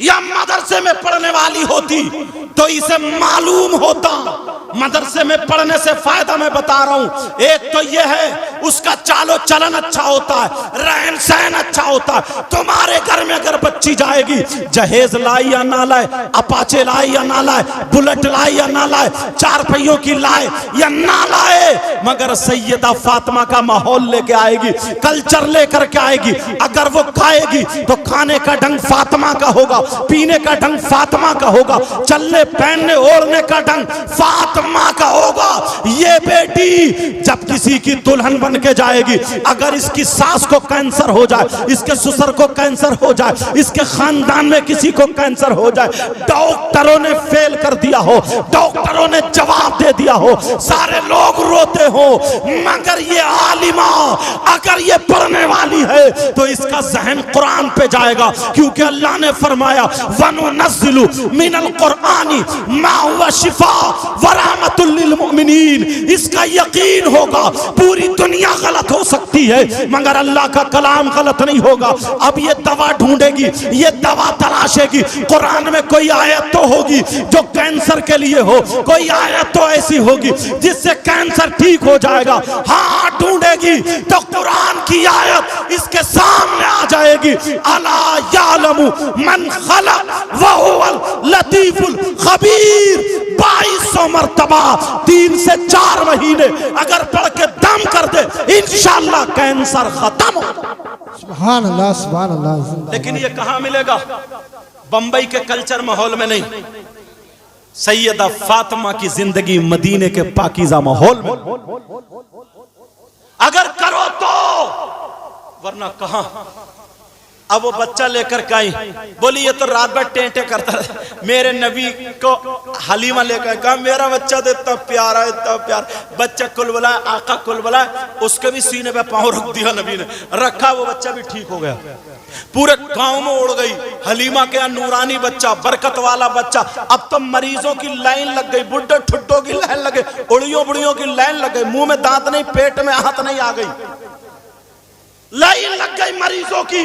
या मदरसे में पढ़ने वाली होती तो इसे मालूम होता। मदरसे में पढ़ने से फायदा मैं बता रहा हूं, एक तो यह है उसका चालो चलन अच्छा होता है, रहन सहन अच्छा होता है। तुम्हारे घर में अगर बच्ची जाएगी, जहेज लाई या ना लाए, अपाचे लाई या ना लाए, बुलेट लाई या ना लाए, 4 पहियों की लाए या ना लाए, मगर सैयदा फातिमा का माहौल लेके आएगी, कल्चर लेकर के आएगी। अगर वो खाएगी तो खाने का ढंग फातिमा का होगा, पीने का ढंग फातिमा का होगा, चलने पहनने ओढ़ने का ढंग फातिमा फातिमा का होगा। ये बेटी जब किसी की दुल्हन बन के जाएगी, अगर इसकी सास को कैंसर हो जाए, इसके ससुर को कैंसर हो जाए, इसके खानदान में किसी को कैंसर हो जाए, डॉक्टरों ने फेल कर दिया हो, डॉक्टरों ने जवाब दे दिया हो, सारे लोग रोते हो, मगर ये आलिमा अगर ये पढ़ने वाली है तो इसका जहन कुरान पे जाएगा, क्योंकि अल्लाह ने फरमाया वनुनज़्ज़िलु मिनल कुरआनी मा हुवा शिफा व रहमतुल लिल मुमिनीन। इसका यकीन होगा। पूरी दुनिया गलत हो सकती है मगर अल्लाह का कलाम गलत नहीं होगा। अब ये दवा ढूंढेगी, ये दवा तलाशेगी, कुरान में कोई आयत तो होगी जो कैंसर के लिए हो, कोई आयत तो ऐसी होगी जिससे कैंसर ठीक हो जाएगा। हाँ ढूंढेगी तो कुरान की आयत इसके सामने आ जाएगी। अला यालमु मन खलक व हुवल लतीफुल खबीर। 2200 मरतबा 3 से 4 महीने अगर पढ़ के दम कर दे, इंशाअल्लाह कैंसर खत्म हो। सुभान अल्लाह सुभान अल्लाह। लेकिन ये कहाँ मिलेगा? बंबई के कल्चर माहौल में नहीं, सैयदा फातिमा की जिंदगी मदीने के पाकीज़ा माहौल में अगर करो तो, वरना कहां। अब वो बच्चा लेकर के आई, बोली ये तो रात भर टेंटे करता है। मेरे नबी को हलीमा लेकर कहा मेरा बच्चा तो इतना प्यारा, इतना प्यार। बच्चा कुल बुलाया, आका कुल बुलाया, उसके भी सीने पे पांव रख दिया नबी ने, रखा, वो बच्चा भी ठीक हो गया। पूरे गांव में उड़ गई हलीमा के यहाँ नूरानी बच्चा, बरकत वाला बच्चा। अब तो मरीजों की लाइन लग गई, बुढ़े ठुड्डों की लाइन लग गई, उड़ियों बुढ़ियों की लाइन लग गई। मुंह में दांत नहीं, पेट में हाथ नहीं, आ गई लाइन लग गई मरीजों की।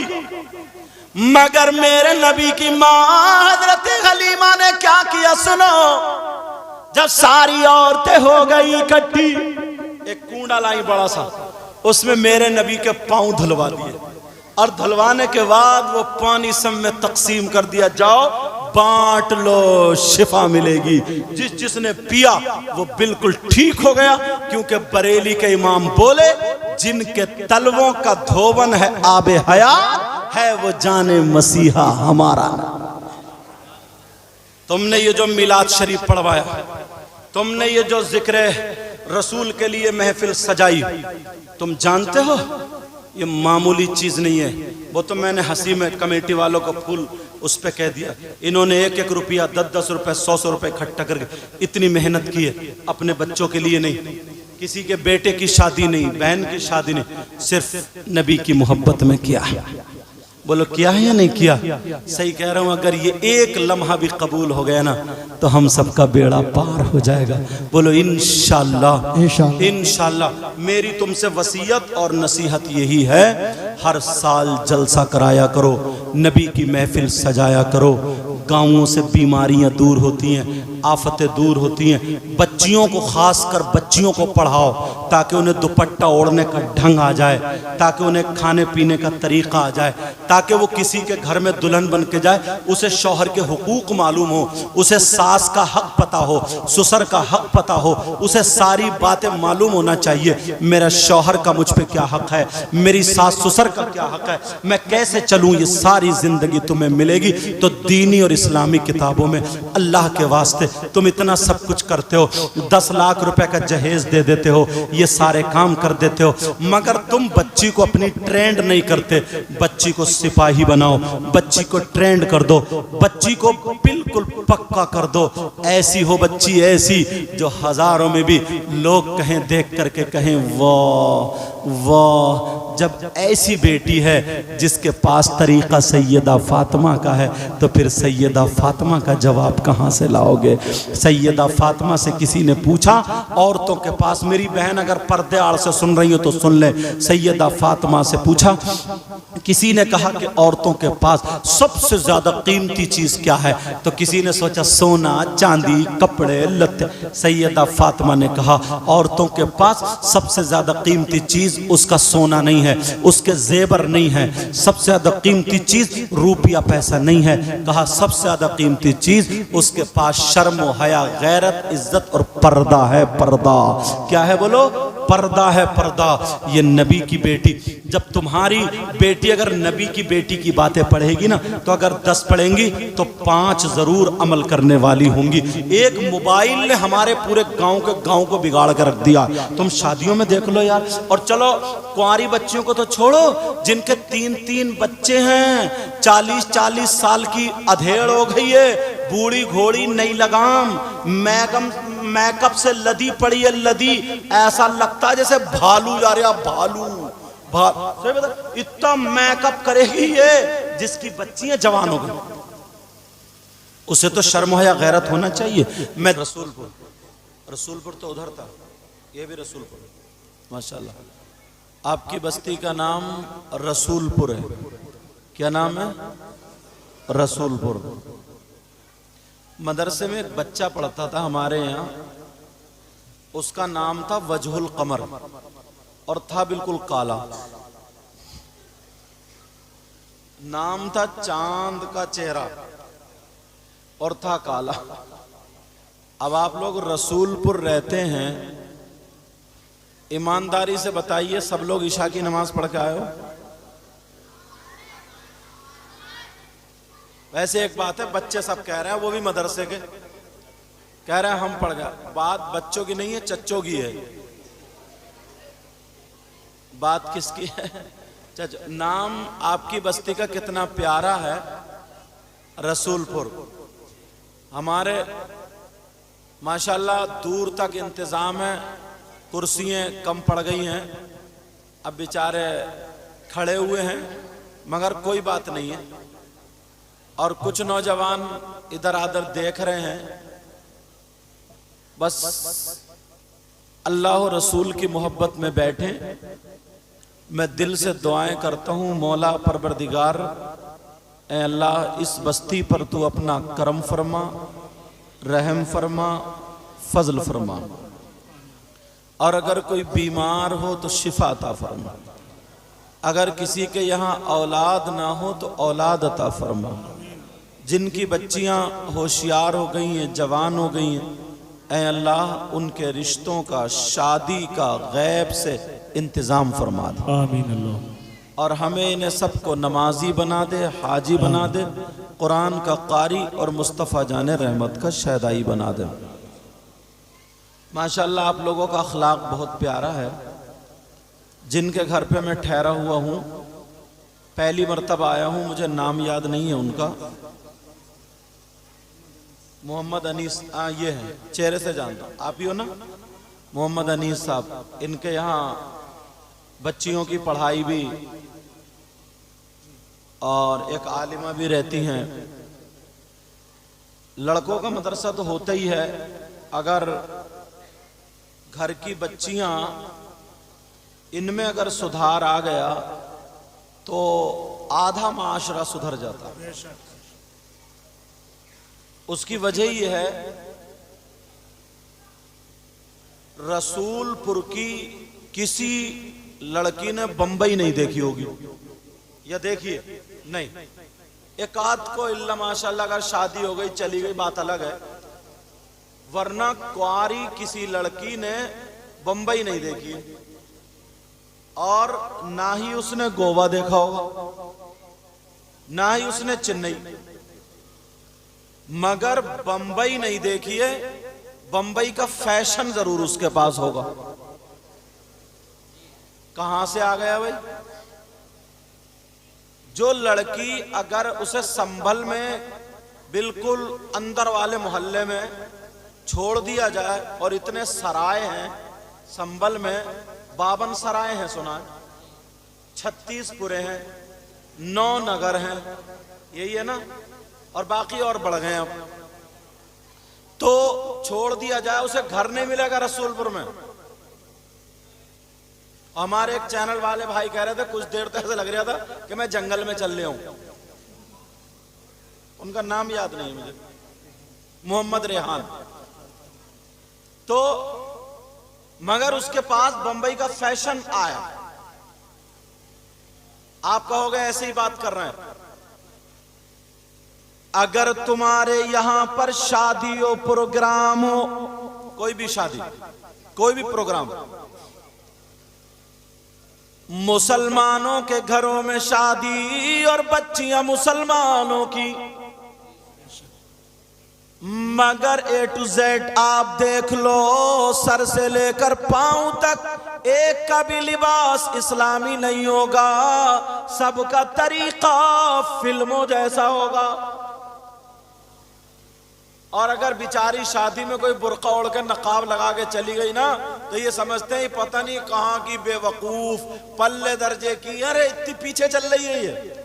मगर मेरे नबी की मां हजरत हलीमा ने क्या किया सुनो। जब सारी औरतें हो गई इकट्ठी, एक कूड़ा लाई बड़ा सा, उसमें मेरे नबी के पांव धुलवा दिए, और धुलवाने के बाद वो पानी सब में तकसीम कर दिया, जाओ बांट लो, शिफा मिलेगी। जिसने पिया वो बिल्कुल ठीक हो गया, क्योंकि बरेली के इमाम बोले जिनके तलवों का धोवन है आबे हयात है, वो जाने मसीहा हमारा। तुमने ये जो मिलाद शरीफ पढ़वाया, तुमने ये जो जिक्र रसूल के लिए महफिल सजाई, तुम जानते हो ये मामूली चीज नहीं है। वो तो मैंने हंसी में कमेटी वालों को फूल उस पे कह दिया। इन्होंने 1-1 रुपया, 10-10 रुपए, 100-100 रुपए इकट्ठा करके इतनी मेहनत की है, अपने बच्चों के लिए नहीं, किसी के बेटे की शादी नहीं, बहन की शादी नहीं, सिर्फ नबी की मोहब्बत में किया। बोलो किया है या नहीं किया? सही कह रहा हूं। अगर ये एक लम्हा भी कबूल हो गया ना तो हम सबका बेड़ा पार हो जाएगा। बोलो इंशाअल्लाह इंशाअल्लाह। मेरी तुमसे वसीयत और नसीहत यही है, हर साल जलसा कराया करो, नबी की महफिल सजाया करो। गाँवों से बीमारियां दूर होती हैं, आफतें दूर होती हैं। बच्चियों को, खासकर बच्चियों को पढ़ाओ ताकि उन्हें दुपट्टा ओढ़ने का ढंग आ जाए, ताकि उन्हें खाने पीने का तरीका आ जाए, ताकि वो किसी के घर में दुल्हन बन के जाए, उसे शौहर के हुकूक मालूम हो, उसे सास का हक पता हो, ससुर का हक पता हो, उसे सारी बातें मालूम होना चाहिए। मेरा शौहर का मुझ पे क्या हक है, मेरी सास ससुर का क्या हक है, मैं कैसे चलूँ, ये सारी जिंदगी तुम्हें मिलेगी। तो दीनी और इस्लामी किताबों में अल्लाह के वास्ते तुम इतना सब कुछ करते हो, 10 लाख रुपए का जहेज दे देते हो, ये सारे काम कर देते हो, मगर तुम बच्ची को अपनी ट्रेंड नहीं करते। बच्ची को सिपाही बनाओ, बच्ची को ट्रेंड कर दो, बच्ची को बिल्कुल पक्का कर दो। ऐसी हो बच्ची, ऐसी जो हजारों में भी लोग कहें, देख करके कहें वाह वाह। जब ऐसी बेटी है जिसके पास तरीका सैयदा फातिमा का है, तो फिर सैयदा फातिमा का जवाब कहाँ से लाओगे? सैयदा फातिमा से किसी ने पूछा, औरतों के पास, मेरी बहन अगर पर्दे आड़ से सुन रही हो तो सुन ले, सैयदा फातिमा से पूछा, किसी ने कहा कि औरतों के पास सबसे ज्यादा कीमती चीज क्या है? तो किसी ने सोचा सोना, चांदी, कपड़े, लत्ते। सैयदा फातिमा ने कहा औरतों के पास सबसे ज्यादा कीमती चीज उसका सोना नहीं है, उसके जेवर नहीं है, सबसे ज्यादा कीमती चीज रुपया पैसा नहीं है। कहा सबसे ज्यादा कीमती चीज उसके पास शर्म, हया, गैरत, इज्जत और पर्दा है। पर्दा क्या है बोलो? पर्दा है पर्दा, ये नबी की बेटी। जब तुम्हारी बेटी अगर नबी की बेटी की बातें पढ़ेगी ना, तो अगर 10 पढ़ेंगी तो 5 जरूर अमल करने वाली होंगी। एक मोबाइल ने हमारे पूरे गांव के गांव को बिगाड़ कर रख दिया। तुम शादियों में देख लो यार। और चलो कुंवारी बच्चियों को तो छोड़ो, जिनके 3-3 बच्चे हैं, 40-40 साल की अधेड़ हो गई है, बूढ़ी घोड़ी नई लगाम, मेकअप से लदी पड़ी है, लदी, ऐसा लगता है जैसे भालू जा रहा, भालू इतना मेकअप करेगी ये, जिसकी बच्चियां जवान हो गई। उसे तो शर्म या गैरत होना चाहिए। मैं रसूलपुर तो उधर था, ये भी रसूलपुर, माशाल्लाह। आपकी बस्ती का नाम रसूलपुर है। क्या नाम है? रसूलपुर। मदरसे में एक बच्चा पढ़ता था हमारे यहाँ, उसका नाम था वजहुल कमर, और था बिल्कुल काला। नाम था चांद का चेहरा, और था काला। अब आप लोग रसूलपुर रहते हैं, ईमानदारी से बताइए, सब लोग ईशा की नमाज पढ़ के आए हो? वैसे एक बात है, बच्चे सब कह रहे हैं, वो भी मदरसे के कह रहे हैं हम पढ़ गए। बात बच्चों की नहीं है, चच्चों की है। बात किसकी है? चच। नाम आपकी बस्ती का कितना प्यारा है, रसूलपुर। हमारे माशाल्लाह दूर तक इंतजाम है, कुर्सियां कम पड़ गई हैं, अब बेचारे खड़े हुए हैं, मगर कोई बात नहीं है। और कुछ नौजवान इधर आधर देख रहे हैं। बस अल्लाह और रसूल की मोहब्बत में बैठे। मैं दिल से दुआएं करता हूँ, मौला परवरदिगार, ऐ अल्लाह इस बस्ती पर तू अपना करम फरमा, रहम फरमा, फजल फरमा। और अगर कोई बीमार हो तो शिफा अता फरमा। अगर किसी के यहाँ औलाद ना हो तो औलाद अता फरमा। जिनकी बच्चियां होशियार हो गई हैं, जवान हो गई हैं, ऐ अल्लाह उनके रिश्तों का, शादी का गैब से इंतज़ाम फरमा दे। आमीन अल्लाह। और हमें इन्हें सबको नमाजी बना दे, हाजी बना दे, कुरान का कारी और मुस्तफ़ा जाने रहमत का शहदाई बना दे। माशाल्लाह आप लोगों का अखलाक बहुत प्यारा है। जिनके घर पे मैं ठहरा हुआ हूँ, पहली मर्तबा आया हूँ, मुझे नाम याद नहीं है उनका। मोहम्मद अनीस, ये है, चेहरे से जानता हूँ, आप ही हो ना? मोहम्मद अनीस साहब। इनके यहाँ बच्चियों की पढ़ाई भी, और एक आलिमा भी रहती हैं। लड़कों का मदरसा तो होता ही है। अगर घर की बच्चियां, इनमें अगर सुधार आ गया तो आधा माशरा सुधर जाता है। उसकी वजह ये है, रसूलपुर की किसी लड़की ने बंबई नहीं देखी होगी, या देखिए नहीं, एक आध को इल्ला माशाल्लाह अगर शादी हो गई चली गई बात अलग है, वरना कुआरी किसी लड़की ने बंबई नहीं देखी, और ना ही उसने गोवा देखा होगा, ना ही उसने चेन्नई, मगर बंबई नहीं देखी है। बंबई का फैशन जरूर उसके पास होगा। कहां से आ गया भाई? जो लड़की अगर उसे संभल में, बिल्कुल अंदर वाले मोहल्ले में छोड़ दिया जाए, और इतने सराय हैं संभल में, 52 सराय हैं सुना, 36 पुरे हैं, 9 नगर हैं, यही है ना, और बाकी और बढ़ गए अब। तो छोड़ दिया जाए, उसे घर नहीं मिलेगा रसूलपुर में। हमारे एक चैनल वाले भाई कह रहे थे, कुछ देर तक ऐसा लग रहा था कि मैं जंगल में चल रहा हूं। उनका नाम याद नहीं मुझे, मोहम्मद रेहान। तो मगर उसके पास बंबई का फैशन आया। आप कहोगे ऐसे ही बात कर रहे हैं। अगर तुम्हारे यहां पर शादी हो, प्रोग्राम हो, कोई भी शादी, कोई भी प्रोग्राम, मुसलमानों के घरों में शादी और बच्चियां मुसलमानों की, मगर A to Z आप देख लो, सर से लेकर पांव तक एक का भी लिबास इस्लामी नहीं होगा, सबका तरीका फिल्मों जैसा होगा। और अगर बेचारी शादी में कोई बुर्का ओढ़ कर नकाब लगा के चली गई ना, तो ये समझते हैं पता नहीं कहां की बेवकूफ, पल्ले दर्जे की, अरे इतनी पीछे चल रही है ये।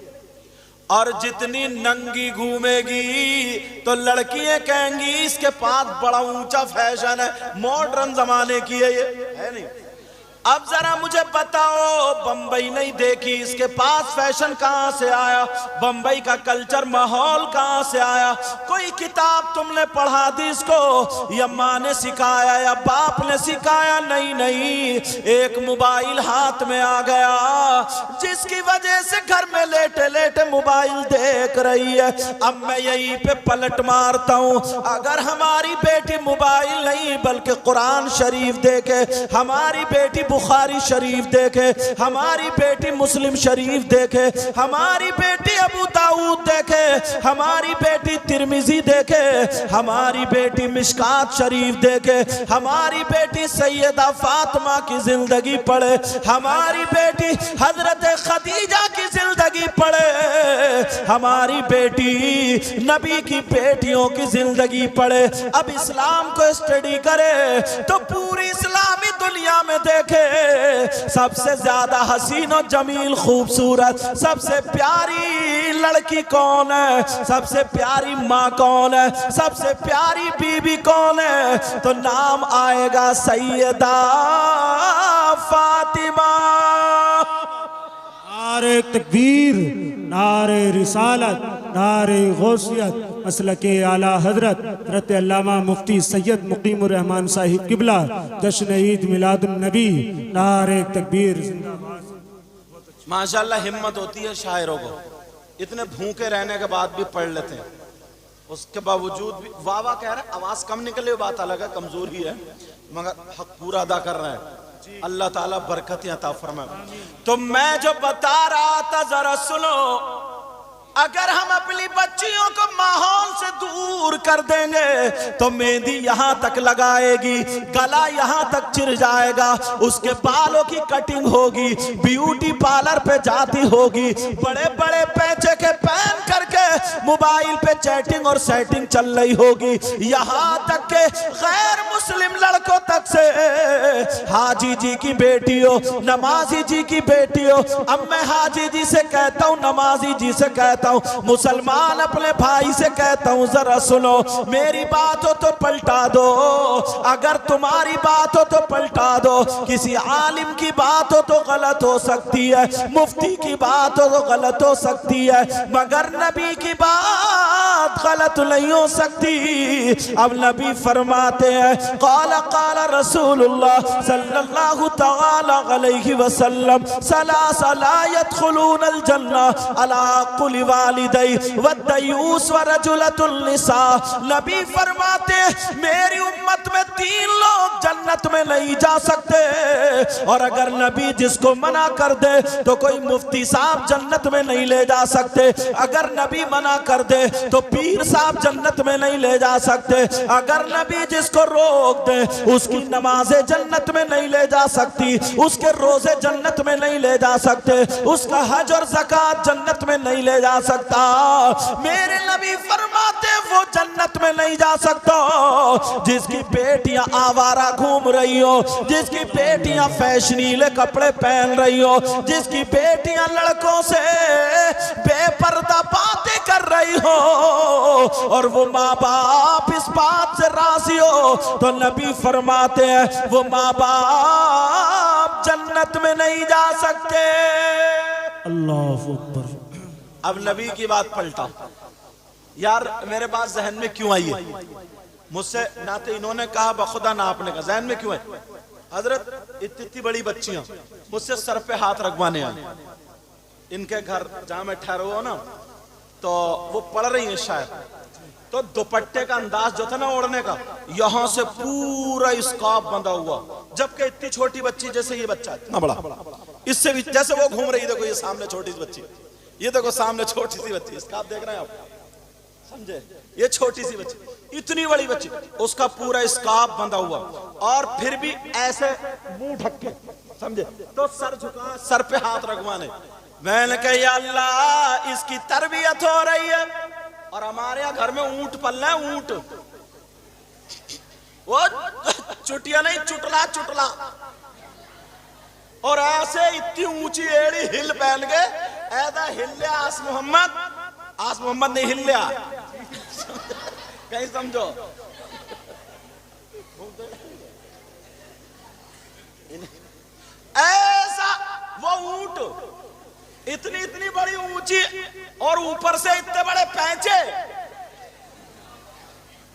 और जितनी नंगी घूमेगी तो लड़कियां कहेंगी इसके पास बड़ा ऊंचा फैशन है, मॉडर्न जमाने की है ये, है नहीं। अब जरा मुझे बताओ, बंबई नहीं देखी, इसके पास फैशन कहां से आया, बंबई का कल्चर माहौल कहां से आया? कोई किताब तुमने पढ़ा दी इसको, या माँ ने सिखाया या बाप ने सिखाया? नहीं नहीं, एक मोबाइल हाथ में आ गया, जिसकी वजह से घर में लेटे लेटे मोबाइल देख रही है। अब मैं यहीं पे पलट मारता हूं, अगर हमारी बेटी मोबाइल नहीं बल्कि कुरान शरीफ देखे, हमारी बेटी बुखारी शरीफ देखे, हमारी बेटी मुस्लिम शरीफ देखे, हमारी बेटी अबू दाऊद देखे, हमारी बेटी तिरमिजी देखे, हमारी बेटी मिशकात शरीफ देखे, हमारी बेटी सैयदा फातिमा की जिंदगी पढ़े, हमारी बेटी हजरत खदीजा की जिंदगी पढ़े, हमारी बेटी नबी की बेटियों की जिंदगी पढ़े, अब इस्लाम को स्टडी करे तो पूरी इस्लामी दुनिया में देखे सबसे ज्यादा हसीन और जमील खूबसूरत, सबसे प्यारी लड़की कौन है, सबसे प्यारी माँ कौन है, सबसे प्यारी बीबी कौन है? तो नाम आएगा सैयदा फातिमा। नारे तकबीर, नारे रिसालत, नारे गौसियत, मसलके आला हजरत हज़रत अल्लामा मुफ्ती सैयद मुकीमुर रहमान साहिब किबला, जश्न ईद मिलादुन नबी, नारे तकबीर। माशाल्लाह हिम्मत होती है शायरों को, इतने भूखे रहने के बाद भी पढ़ लेते हैं, उसके बावजूद भी वाह वाह कह रहे हैं। आवाज कम निकले बात अलग है, कमजोरी है, मगर हक पूरा अदा कर रहे हैं। अल्लाह ताला बरकतें अता फरमाए। तो मैं जो बता रहा था जरा सुनो, अगर हम अपनी बच्चियों को माहौल से दूर कर देंगे तो मेहंदी यहां तक लगाएगी, गला यहां तक चिर जाएगा, उसके बालों की कटिंग होगी, ब्यूटी पार्लर पे जाती होगी, बड़े बड़े पैचे के पहन करके मोबाइल पे चैटिंग और सेटिंग चल रही होगी, यहां तक के गैर मुस्लिम लड़कों तक से, हाजी जी की बेटी हो, नमाजी जी की बेटी हो। अब मैं हाजी जी से कहता हूं, नमाजी जी से कहता हूं, मुसलमान अपने भाई से कहता हूं, जरा सुनो, मेरी बात हो तो पलटा दो, अगर तुम्हारी बात हो तो पलटा दो, किसी आलिम की बात हो तो गलत हो सकती है, मुफ्ती की बात हो तो गलत हो सकती है, मगर नबी की बात गलत नहीं हो सकती। अब नबी फरमाते हैं, क़ाला क़ाला रसूलुल्लाह सल्लल्लाहु तआला अलैहि वसल्लम, सलासा ला यदखुलूनल जन्ना अला कुल्ली वालिदै वद्दयूस वरजुलतुन निसा। नबी फरमाते मेरी उम्मत में 3 लोग जन्नत में नहीं जा सकते, और अगर नबी जिसको मना कर दे तो कोई मुफ्ती साहब जन्नत में नहीं ले जा सकते, अगर नबी मना कर दे तो पीर साहब जन्नत में नहीं ले जा सकते, अगर नबी जिसको रोक दे उसकी नमाजें जन्नत में नहीं ले जा सकती, उसके रोजे जन्नत में नहीं ले जा सकते, उसका हज और ज़कात जन्नत में नहीं ले जा सकता। मेरे नबी फरमाते वो जन्नत में नहीं जा सकता जिसकी बेटियां आवारा घूम रही हो, जिसकी बेटियां फैशनीले कपड़े पहन रही हो, जिसकी बेटियां लड़कों से बेपर्दा बातें कर रही हो, और वो माँ बाप इस बात से राजी हो, तो नबी फरमाते हैं वो माँ बाप जन्नत में नहीं जा सकते। अल्लाहु अकबर। अब नबी की बात पलटा, यार मेरे बात जहन में क्यों आई है? मुझसे ना तो इन्होंने कहा बखुदा ना आपने कहा, जहन में क्यों है? हजरत इतनी बड़ी बच्चियां मुझसे सर पे हाथ रखवाने आई, इनके घर जहां मैं ठहरा हुआ ना, तो वो पढ़ रही हैं शायद, तो दुपट्टे का अंदाज जो था ना ओढ़ने का, यहां से पूरा स्कार्फ बंधा हुआ, जबकि इतनी छोटी बच्ची जैसे ये बच्चा इतना बड़ा, इससे भी जैसे वो घूम रही, देखो ये सामने छोटी सी बच्ची, ये देखो सामने छोटी सी बच्ची, इसका आप देख रहे हैं आप, समझे? ये छोटी सी बच्ची, इतनी बड़ी बच्ची, उसका पूरा स्कार्फ बंधा हुआ और फिर भी ऐसे मुंह ढक के, समझे? तो सर झुका, सर पे हाथ रखवाने। मैंने कहा या अल्लाह, इसकी तरबियत हो रही है। और हमारे यहाँ घर में ऊंट पल रहे हैं, ऊंट, वो चुटिया नहीं, चुटला चुटला, और ऐसे इतनी ऊंची एड़ी हिल पहन के ऐसा हिल लिया आस मोहम्मद नहीं हिल लिया कहीं समझो। ऐसा वो ऊंट, इतनी इतनी बड़ी ऊंची और ऊपर से इतने बड़े पैंचे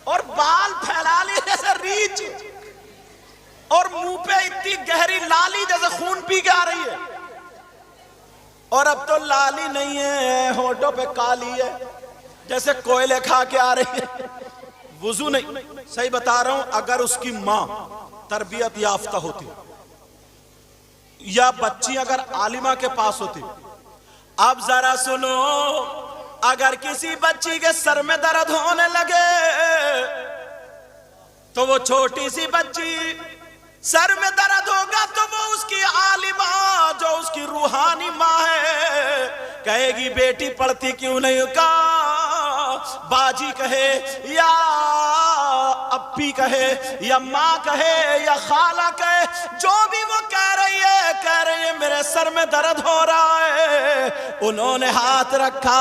और बाल फैला लिए जैसे रीछ, और मुंह पे इतनी गहरी लाली जैसे खून पी के आ रही है। और अब तो लाली नहीं है, होठों पे काली है जैसे कोयले खा के आ रही है। वुजू नहीं, सही बता रहा हूं, अगर उसकी मां तरबियत याफ्ता होती या बच्ची अगर आलिमा के पास होती। अब जरा सुनो, अगर किसी बच्ची के सर में दर्द होने लगे तो वो छोटी सी बच्ची, सर में दर्द होगा तो वो उसकी आलिमा जो उसकी रूहानी माँ है कहेगी बेटी पढ़ती क्यों नहीं का, बाजी कहे या अप्पी कहे या माँ कहे या खाला कहे, जो भी वो कह रही है मेरे सर में दर्द हो रहा है। उन्होंने हाथ रखा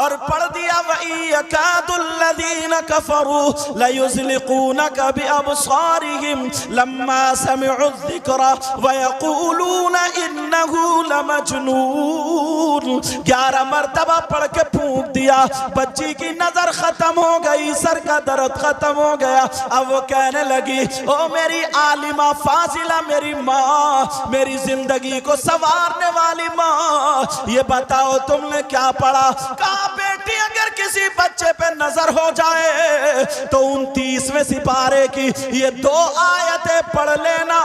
और पढ़ दिया वइयकादुल्लज़ीना कफरू लयुज़लिक़ूनका बिअबसारिहिम लम्मा समिअु ज़िक्रा वयक़ूलूना इन्नहु लमजनून। 11 मरतबा पढ़ के फूंक दिया, बच्ची की नजर खत्म हो गई, सर का दर्द खत्म हो गया। अब वो कहने लगी, ओ मेरी आलिमा फाजिला, मेरी माँ, मेरी जिंदगी को संवारने वाली माँ, ये बताओ तुमने क्या पढ़ा? कहा बेटी अगर किसी बच्चे पे नजर हो जाए तो 29वें सिपारे की ये 2 आयतें पढ़ लेना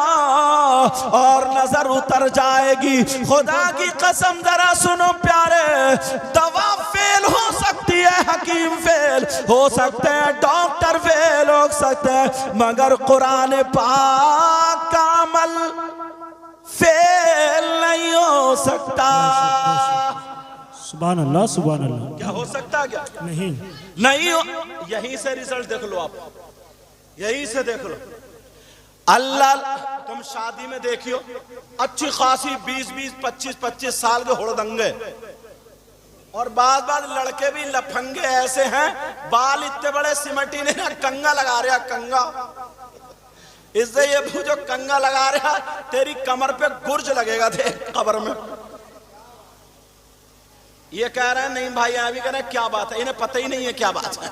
और नजर उतर जाएगी। खुदा की कसम जरा सुनो प्यारे, दवा फेल हो सकती है, हकीम फेल हो सकते हैं, डॉक्टर फेल हो सकते हैं, मगर कुरान पाक का अमल फेल नहीं हो सकता। सुभान अल्लाह, सुभान अल्लाह। क्या हो सकता? क्या नहीं हो। यहीं से रिजल्ट देख लो, आप यहीं से देख लो। अल्लाह, तुम शादी में देखियो अच्छी खासी 20-20, 25-25 साल के हुड़दंगे, और बाद लड़के भी लफंगे ऐसे हैं, बाल इतने बड़े सिमटी ने ना कंगा लगा रहा, कंगा। इससे ये जो कंगा लगा रहा, तेरी कमर पे गुर्ज लगेगा थे कब्र में। ये कह रहे हैं नहीं भाई, अभी कह रहे हैं क्या बात है, इन्हें पता ही नहीं है क्या बात है।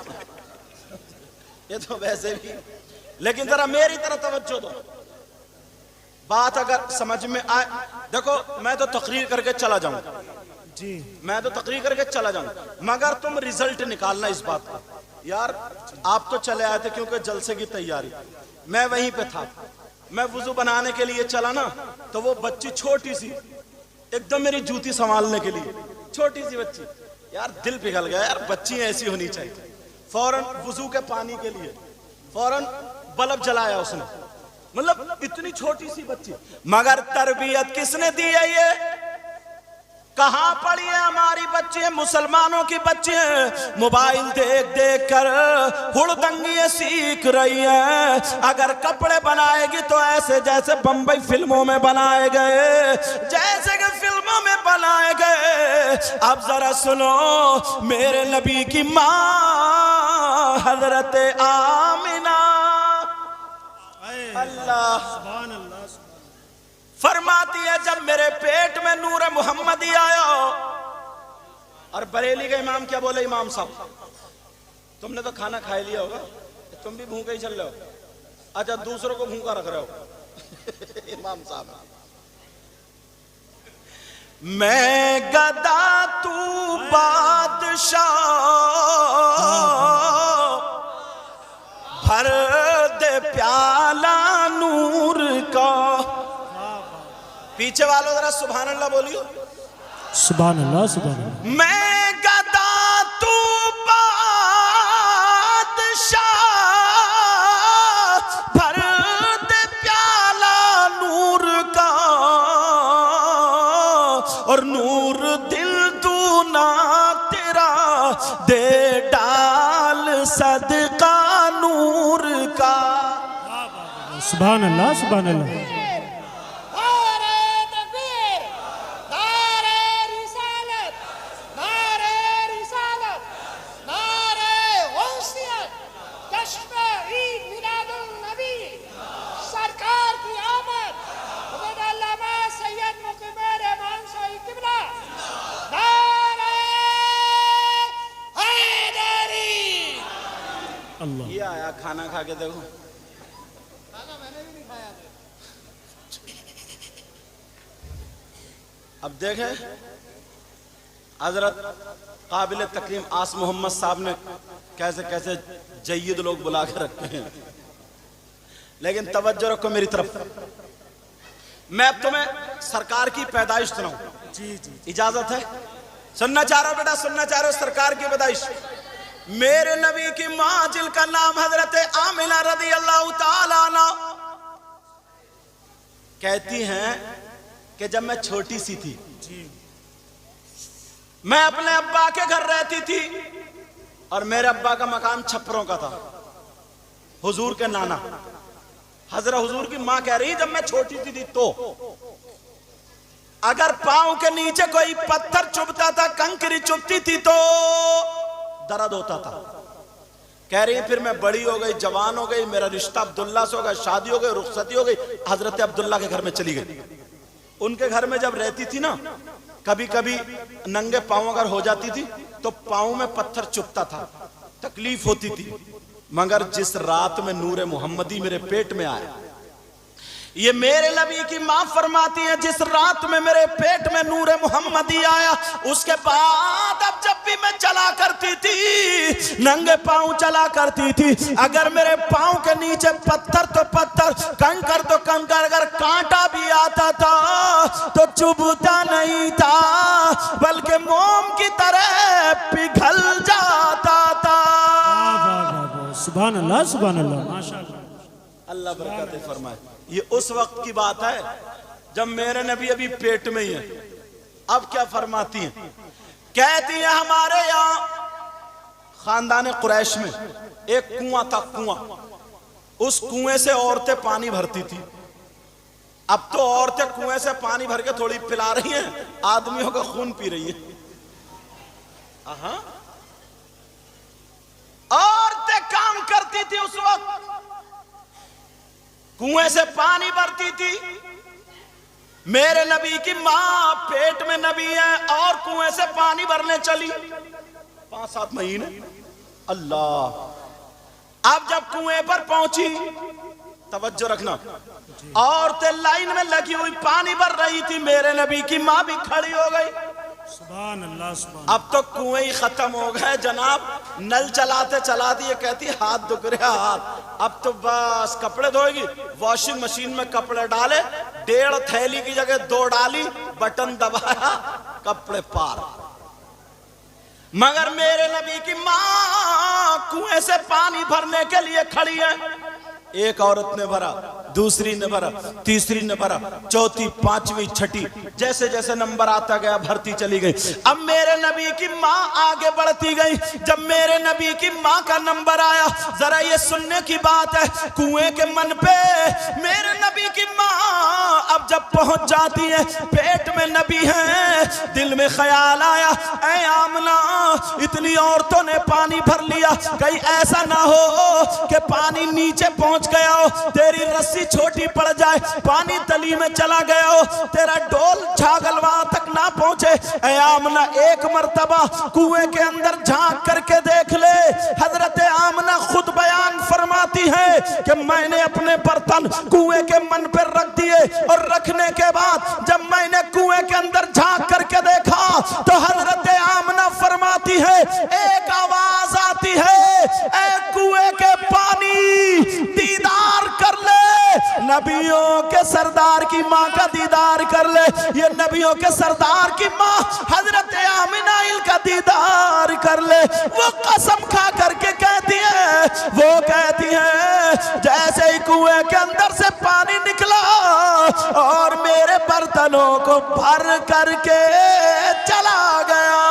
ये तो वैसे भी, लेकिन जरा मेरी तरफ तवज्जो दो, बात अगर समझ में आए। देखो मैं तो तकरीर करके चला जाऊं जी, मैं तो तकरीर करके चला जाऊं, मगर तुम रिजल्ट निकालना इस बात का। यार आप तो चले आए थे क्योंकि जलसे की तैयारी, मैं वहीं पे था। मैं वुजू बनाने के लिए चला ना, तो वो बच्ची छोटी सी एकदम मेरी जूती संभालने के लिए, छोटी सी बच्ची, यार दिल पिघल गया यार, बच्ची ऐसी होनी चाहिए। फौरन वुजू के पानी के लिए फौरन बल्ब जलाया उसने, मतलब इतनी छोटी सी बच्ची। मगर तरबियत किसने दी है? ये कहां पड़ी है हमारी बच्चे, मुसलमानों की बच्चे मोबाइल देख देख कर हुड़दंगी सीख रही है। अगर कपड़े बनाएगी तो ऐसे जैसे बंबई फिल्मों में बनाए गए, जैसे कि फिल्मों में बनाए गए। अब जरा सुनो, मेरे नबी की माँ हजरत आमिना, अल्लाह सुभान अल्लाह, फरमाती है जब मेरे पेट में नूर मोहम्मदी आया। और बरेली का इमाम क्या बोले? इमाम साहब तुमने तो खाना खा लिया होगा, तुम भी भूखे ही चल रहे हो। अच्छा दूसरों को भूखा रख रहे हो। इमाम साहब, मैं गदा तू बादशाह, भर दे प्याला नूर का। पीछे वालों जरा सुभान अल्लाह बोलियो। सुभान अल्लाह, सुभान अल्लाह। मैं गदा तू बादशाह, भर दे प्याला नूर का, और नूर दिल तू ना तेरा दे डाल सदका नूर का। सुभान अल्लाह, सुभान अल्लाह। ये आया खाना खा के देखो। अब देखें हजरत काबिल तकरीम आस मोहम्मद साहब ने कैसे कैसे जय्यद लोग बुला के रखे हैं। लेकिन तवज्जो रखो मेरी तरफ। मैं अब तुम्हें सरकार की पैदाइश सुनाऊं। जी जी, इजाजत है? सुनना चाह रहे हो बेटा, सुनना चाह रहे हो सरकार की पैदाइश? मेरे नबी की मां जिनका नाम हजरत आमिना रदी अल्लाह ताला अन्हा कहती हैं कि जब मैं छोटी सी थी मैं अपने अब्बा के घर रहती थी, और मेरे अब्बा का मकान छप्परों का था। हुजूर के नाना हजरत हुजूर की मां कह रही जब मैं छोटी थी तो अगर पांव के नीचे कोई पत्थर चुभता था, कंकरी चुभती थी तो दर्द होता था। कह रही फिर मैं बड़ी हो गई, जवान हो गई, मेरा रिश्ता अब्दुल्ला से हो गया, शादी हो गई, रुखसती हो गई, हजरत अब्दुल्ला के घर में चली गई। उनके घर में जब रहती थी ना, कभी कभी नंगे पांव अगर हो जाती थी तो पांव में पत्थर चुभता था, तकलीफ होती थी। मगर जिस रात में नूरे मोहम्मदी मेरे पेट में आया, ये मेरे नबी की मां फरमाती है जिस रात में मेरे पेट में नूरे मोहम्मदी आया, उसके बाद अब जब भी मैं चला करती थी, नंगे पांव चला करती थी, अगर मेरे पांव के नीचे पत्थर तो पत्थर, कंकर तो कंकर, अगर कांटा भी आता था तो चुभता नहीं था, बल्कि मोम की तरह पिघल जाता था। सुभान अल्लाह, सुभान अल्लाह, माशाअल्लाह, अल्लाह बरकत फरमाए। ये उस वक्त की बात है जब मेरे नबी अभी पेट में ही है। अब क्या फरमाती हैं? कहती हैं हमारे यहाँ खानदान कुरैश में एक कुआं था, कुआं। उस कुएं से औरतें पानी भरती थी। अब तो औरतें कुएं से पानी भर के थोड़ी पिला रही हैं, आदमियों का खून पी रही हैं। औरतें काम करती थी उस वक्त, कुएं से पानी भरती थी। मेरे नबी की मां पेट में नबी है और कुएं से पानी भरने चली 5-7 महीने। अल्लाह, अब जब कुएं पर पहुंची, तवज्जो रखना, औरतें लाइन में लगी हुई पानी भर रही थी, मेरे नबी की मां भी खड़ी हो गई। सुभान अल्लाह, सुभान। अब तो कुएं ही खत्म हो गए जनाब, नल चलाते चलाते ये कहती हाथ दुख रहा हाथ, अब तो बस कपड़े धोएगी। वॉशिंग मशीन में कपड़े डाले, 1.5 थैली की जगह 2 डाली, बटन दबाया, कपड़े पार। मगर मेरे नबी की मां कुएं से पानी भरने के लिए खड़ी है। एक औरत ने भरा, दूसरी ने भरा, तीसरी ने भरा, चौथी, पांचवी, छठी, जैसे जैसे नंबर आता गया भरती चली गई। अब मेरे नबी की मां आगे बढ़ती गई। जब मेरे नबी की मां का नंबर आया, जरा ये सुनने की बात है, कुएं के मन पे मेरे नबी की मां अब जब पहुंच जाती है, पेट में नबी है, दिल में ख्याल आया, ऐ आमना, इतनी औरतों ने पानी भर लिया, कहीं ऐसा ना हो कि पानी नीचे पहुंच गया हो, तेरी रस्सी छोटी पड़ जाए, पानी तली में चला गया हो, तेरा डोल छागल वहां तक ना पहुंचे। ऐ आमना, एक मर्तबा कुएं के अंदर झांक करके देख ले। हजरत आमना खुद बयान फरमाती है कि मैंने अपने बर्तन कुएं के मन पर रख दिए, और रखने के बाद जब मैंने कुएं के अंदर झांक करके देखा तो हजरत आमना फरमाती है, एक आवाज आती है, ऐ कुएं के पानी दीदार कर ले, नबियों के सरदार की माँ का दीदार कर ले। ये नबियों के सरदार की माँ हजरत आमिना का दीदार कर ले। वो कसम खा करके कहती है, वो कहती है जैसे ही कुएं के अंदर से पानी निकला और मेरे बर्तनों को भर करके चला गया।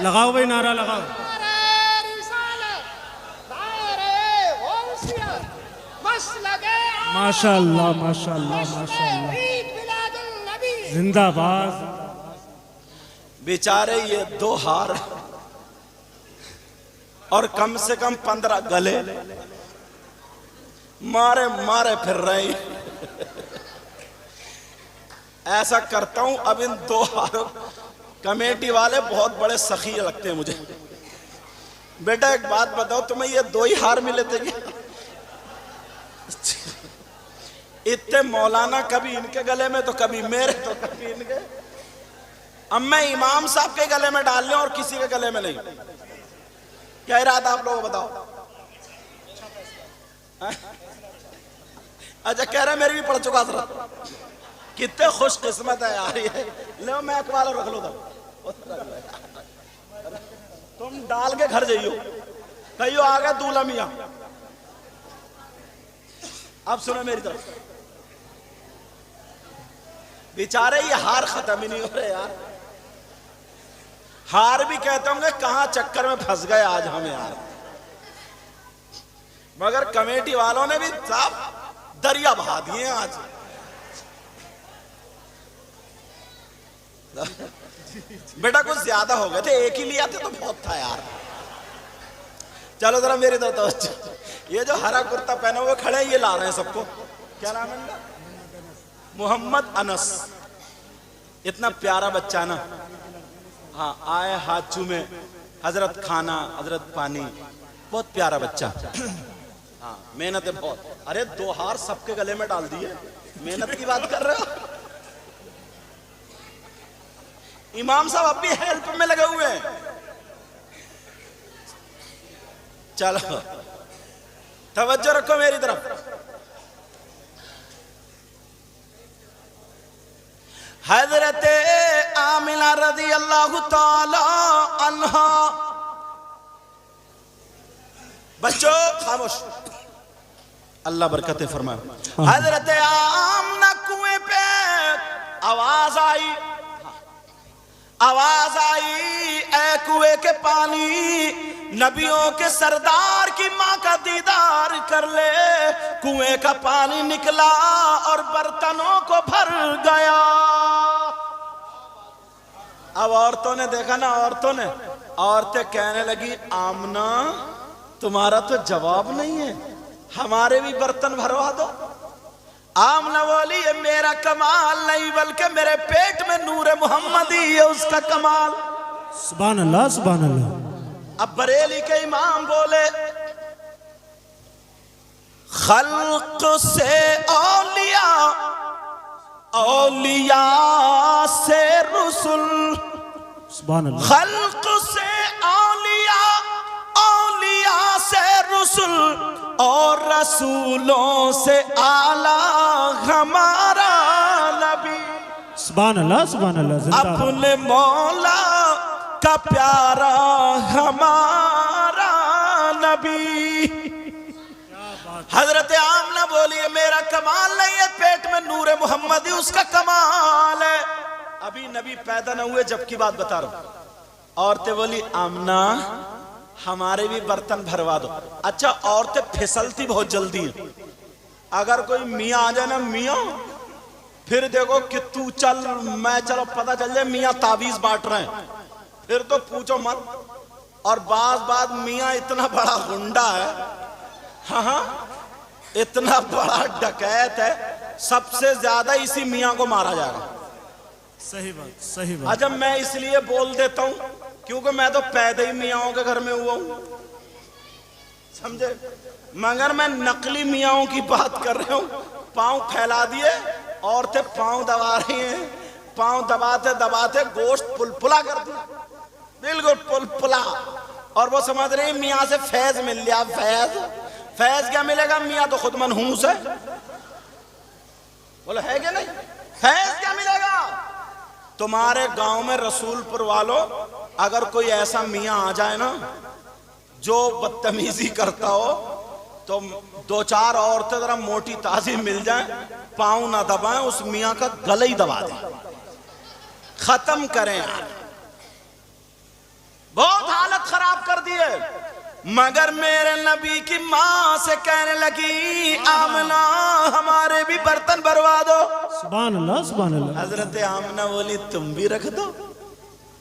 लगाओ भाई, नारा लगाओ। माशाअल्लाह माशाअल्लाह माशाअल्लाह, जिंदाबाद। बेचारे ये 2 हार और कम से कम 15 गले मारे मारे फिर रहे हैं। ऐसा करता हूं अब इन 2 हारों, कमेटी वाले बहुत बड़े सखी लगते हैं मुझे। बेटा एक बात बताओ, तुम्हें ये 2 ही हार मिले थे क्या? इतने मौलाना कभी इनके गले में तो कभी मेरे तो कभी इनके। अब मैं इमाम साहब के गले में डाल लूं और किसी के गले में नहीं। क्या इरादा आप लोगों बताओ? अच्छा कह रहे मेरी भी पढ़ चुका सर। कितने खुश किस्मत है यार ये। लो मैं अखबार रख लो तुम डाल के घर जाइयो, कहियो आ गया दूल्हा मियां। अब सुनो मेरी तरफ, बेचारे ये हार खत्म ही नहीं हो रहे यार। हार भी कहते होंगे कहां चक्कर में फंस गए आज हम यार। मगर कमेटी वालों ने भी साफ दरिया बहा दिए आज। बेटा कुछ ज्यादा हो गए थे, एक ही लिया थे तो बहुत था यार। चलो जरा मेरी तरफ तो ये जो हरा कुर्ता पहने हुए खड़े ये ला रहे हैं सबको। क्या नाम है? मोहम्मद अनस। इतना प्यारा बच्चा ना। हाँ आए हाथ चूमे, हजरत खाना हजरत पानी, बहुत प्यारा बच्चा। हाँ मेहनत है बहुत। अरे 2 हार सबके गले में डाल दिए, मेहनत की बात कर रहे हो? इमाम साहब अब भी हेल्प में लगे हुए हैं। चलो तवज्जो रखो मेरी तरफ। हजरत आमिना रज़ी अल्लाह ताला अन्हा। बच्चों खामोश, अल्लाह बरकतें फरमाए। हजरत आमिना कुएं पे आवाज आई, आवाज आई, ऐ कुएं के पानी नबियों के सरदार की माँ का दीदार कर ले। कुएं का पानी निकला और बर्तनों को भर गया। अब औरतों ने देखा ना, औरतें कहने लगी आमना तुम्हारा तो जवाब नहीं है, हमारे भी बर्तन भरवा दो। आमना बोली ये मेरा कमाल नहीं बल्कि मेरे पेट में नूर मोहम्मदी है उसका कमाल। सुभान अल्लाह सुभान अल्लाह। अब बरेली के इमाम बोले खल्क से औलिया, औलिया से रसूल। सुभान अल्लाह। खल्क से औलिया, औलिया से रसूल और रसूलों से आला हमारा नबी। सुभान अल्लाह सुभान अल्लाह। अपने मौला का प्यारा हमारा नबी। हजरत आमना बोलिए मेरा कमाल नहीं है, पेट में नूर मोहम्मदी उसका कमाल है। अभी नबी पैदा न हुए जब की बात बता रहा हूं। औरतें बोली आमना हमारे भी बर्तन भरवा दो। अच्छा औरतें फिसलती बहुत जल्दी है। अगर कोई मियाँ आ जाए ना, मियाँ फिर देखो कि तू चल मैं चलो, पता चल जाए मियाँ तावीज बांट रहे हैं फिर तो पूछो मत। और बात मियाँ इतना बड़ा गुंडा है, हाँ इतना बड़ा डकैत है, सबसे ज्यादा इसी मियाँ को मारा जाएगा। सही बात सही बात। अच्छा मैं इसलिए बोल देता हूं क्योंकि मैं तो पैदा ही मियाओं के घर में हुआ हूं, समझे। मगर मैं नकली मियाओं की बात कर रहा हूं। पांव फैला दिए, औरतें पांव दबा रही हैं, पांव दबाते दबाते गोश्त पुलपुला कर दिया, बिल्कुल पुलपुला। और वो समझ रहे मियाँ से फैज मिल गया, फैज क्या मिलेगा? मियाँ तो खुद मनहूस है। बोलो है क्या नहीं? फैज क्या मिलेगा? तुम्हारे गांव में रसूलपुर वालों अगर कोई ऐसा मियाँ आ जाए ना जो बदतमीजी करता हो, तो दो चार औरतें जरा मोटी ताजी मिल जाए, पांव ना दबाएं, उस मियाँ का गला ही दबा दें, खत्म करें यार। बहुत हालत खराब कर दी है। मगर मेरे नबी की माँ से कहने लगी, आमना हमारे भी बर्तन भरवा दो। सुभान अल्लाह, सुभान अल्लाह। हजरत आमना बोली तुम भी रख दो।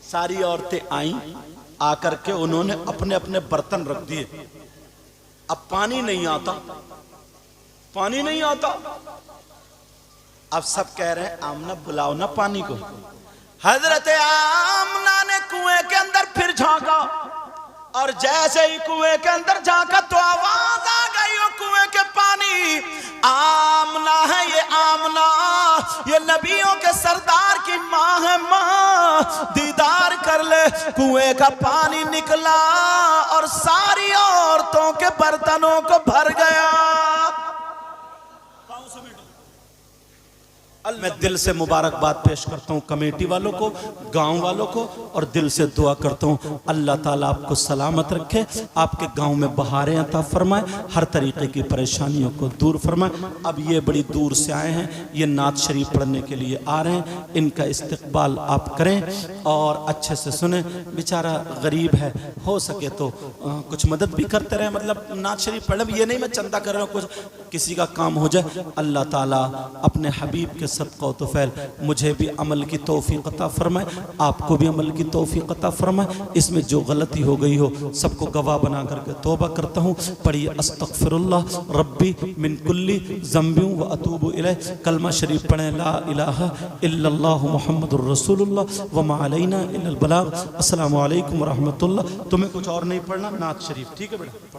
सारी औरतें आईं, आकर के उन्होंने अपने अपने बर्तन रख दिए। अब पानी नहीं आता, पानी नहीं आता। अब सब कह रहे हैं आमना बुलाओ ना पानी को। हजरत आमना ने कुएं के अंदर फिर झांका, और जैसे ही कुएं के अंदर झांका तो आवाज आ गई वो कुएं के पानी, आमना है ये, आमना ये नबियों के सरदार की माँ है, माँ दीदार कर ले। कुएं का पानी निकला और सारी औरतों के बर्तनों को भर गया। मैं दिल से मुबारकबाद पेश करता हूँ कमेटी वालों को, गांव वालों को, और दिल से दुआ करता हूँ अल्लाह ताला आपको सलामत रखे, आपके गांव में बहारें अता फरमाए, हर तरीके की परेशानियों को दूर फरमाए। अब ये बड़ी दूर से आए हैं, ये नात शरीफ पढ़ने के लिए आ रहे हैं, इनका इस्तकबाल आप करें और अच्छे से सुने। बेचारा गरीब है, हो सके तो कुछ मदद भी करते रहे, मतलब नात शरीफ पढ़े, ये नहीं मैं चंदा कर रहा हूँ, कुछ किसी का काम हो जाए। अल्लाह ताला अपने हबीब के सदका तो फैल मुझे भी अमल की तौफीक अता फरमाए, आपको भी अमल की तौफीक अता फरमाए। इसमें जो गलती हो गई हो सबको गवाह बना करके तौबा करता हूँ। पढ़िए अस्तगफिरुल्लाह रब्बी मिन कुल्ली ज़ंबि व अतूबु इलैह। कलमा शरीफ पढ़ें, ला इलाहा इल्लल्लाह मुहम्मदुर रसूलुल्लाह व मा अलैना इल्लल बलाग। अस्सलामु अलैकुम व रहमतुल्लाह। तुम्हें कुछ और नहीं पढ़ना, नात शरीफ, ठीक है बेटा?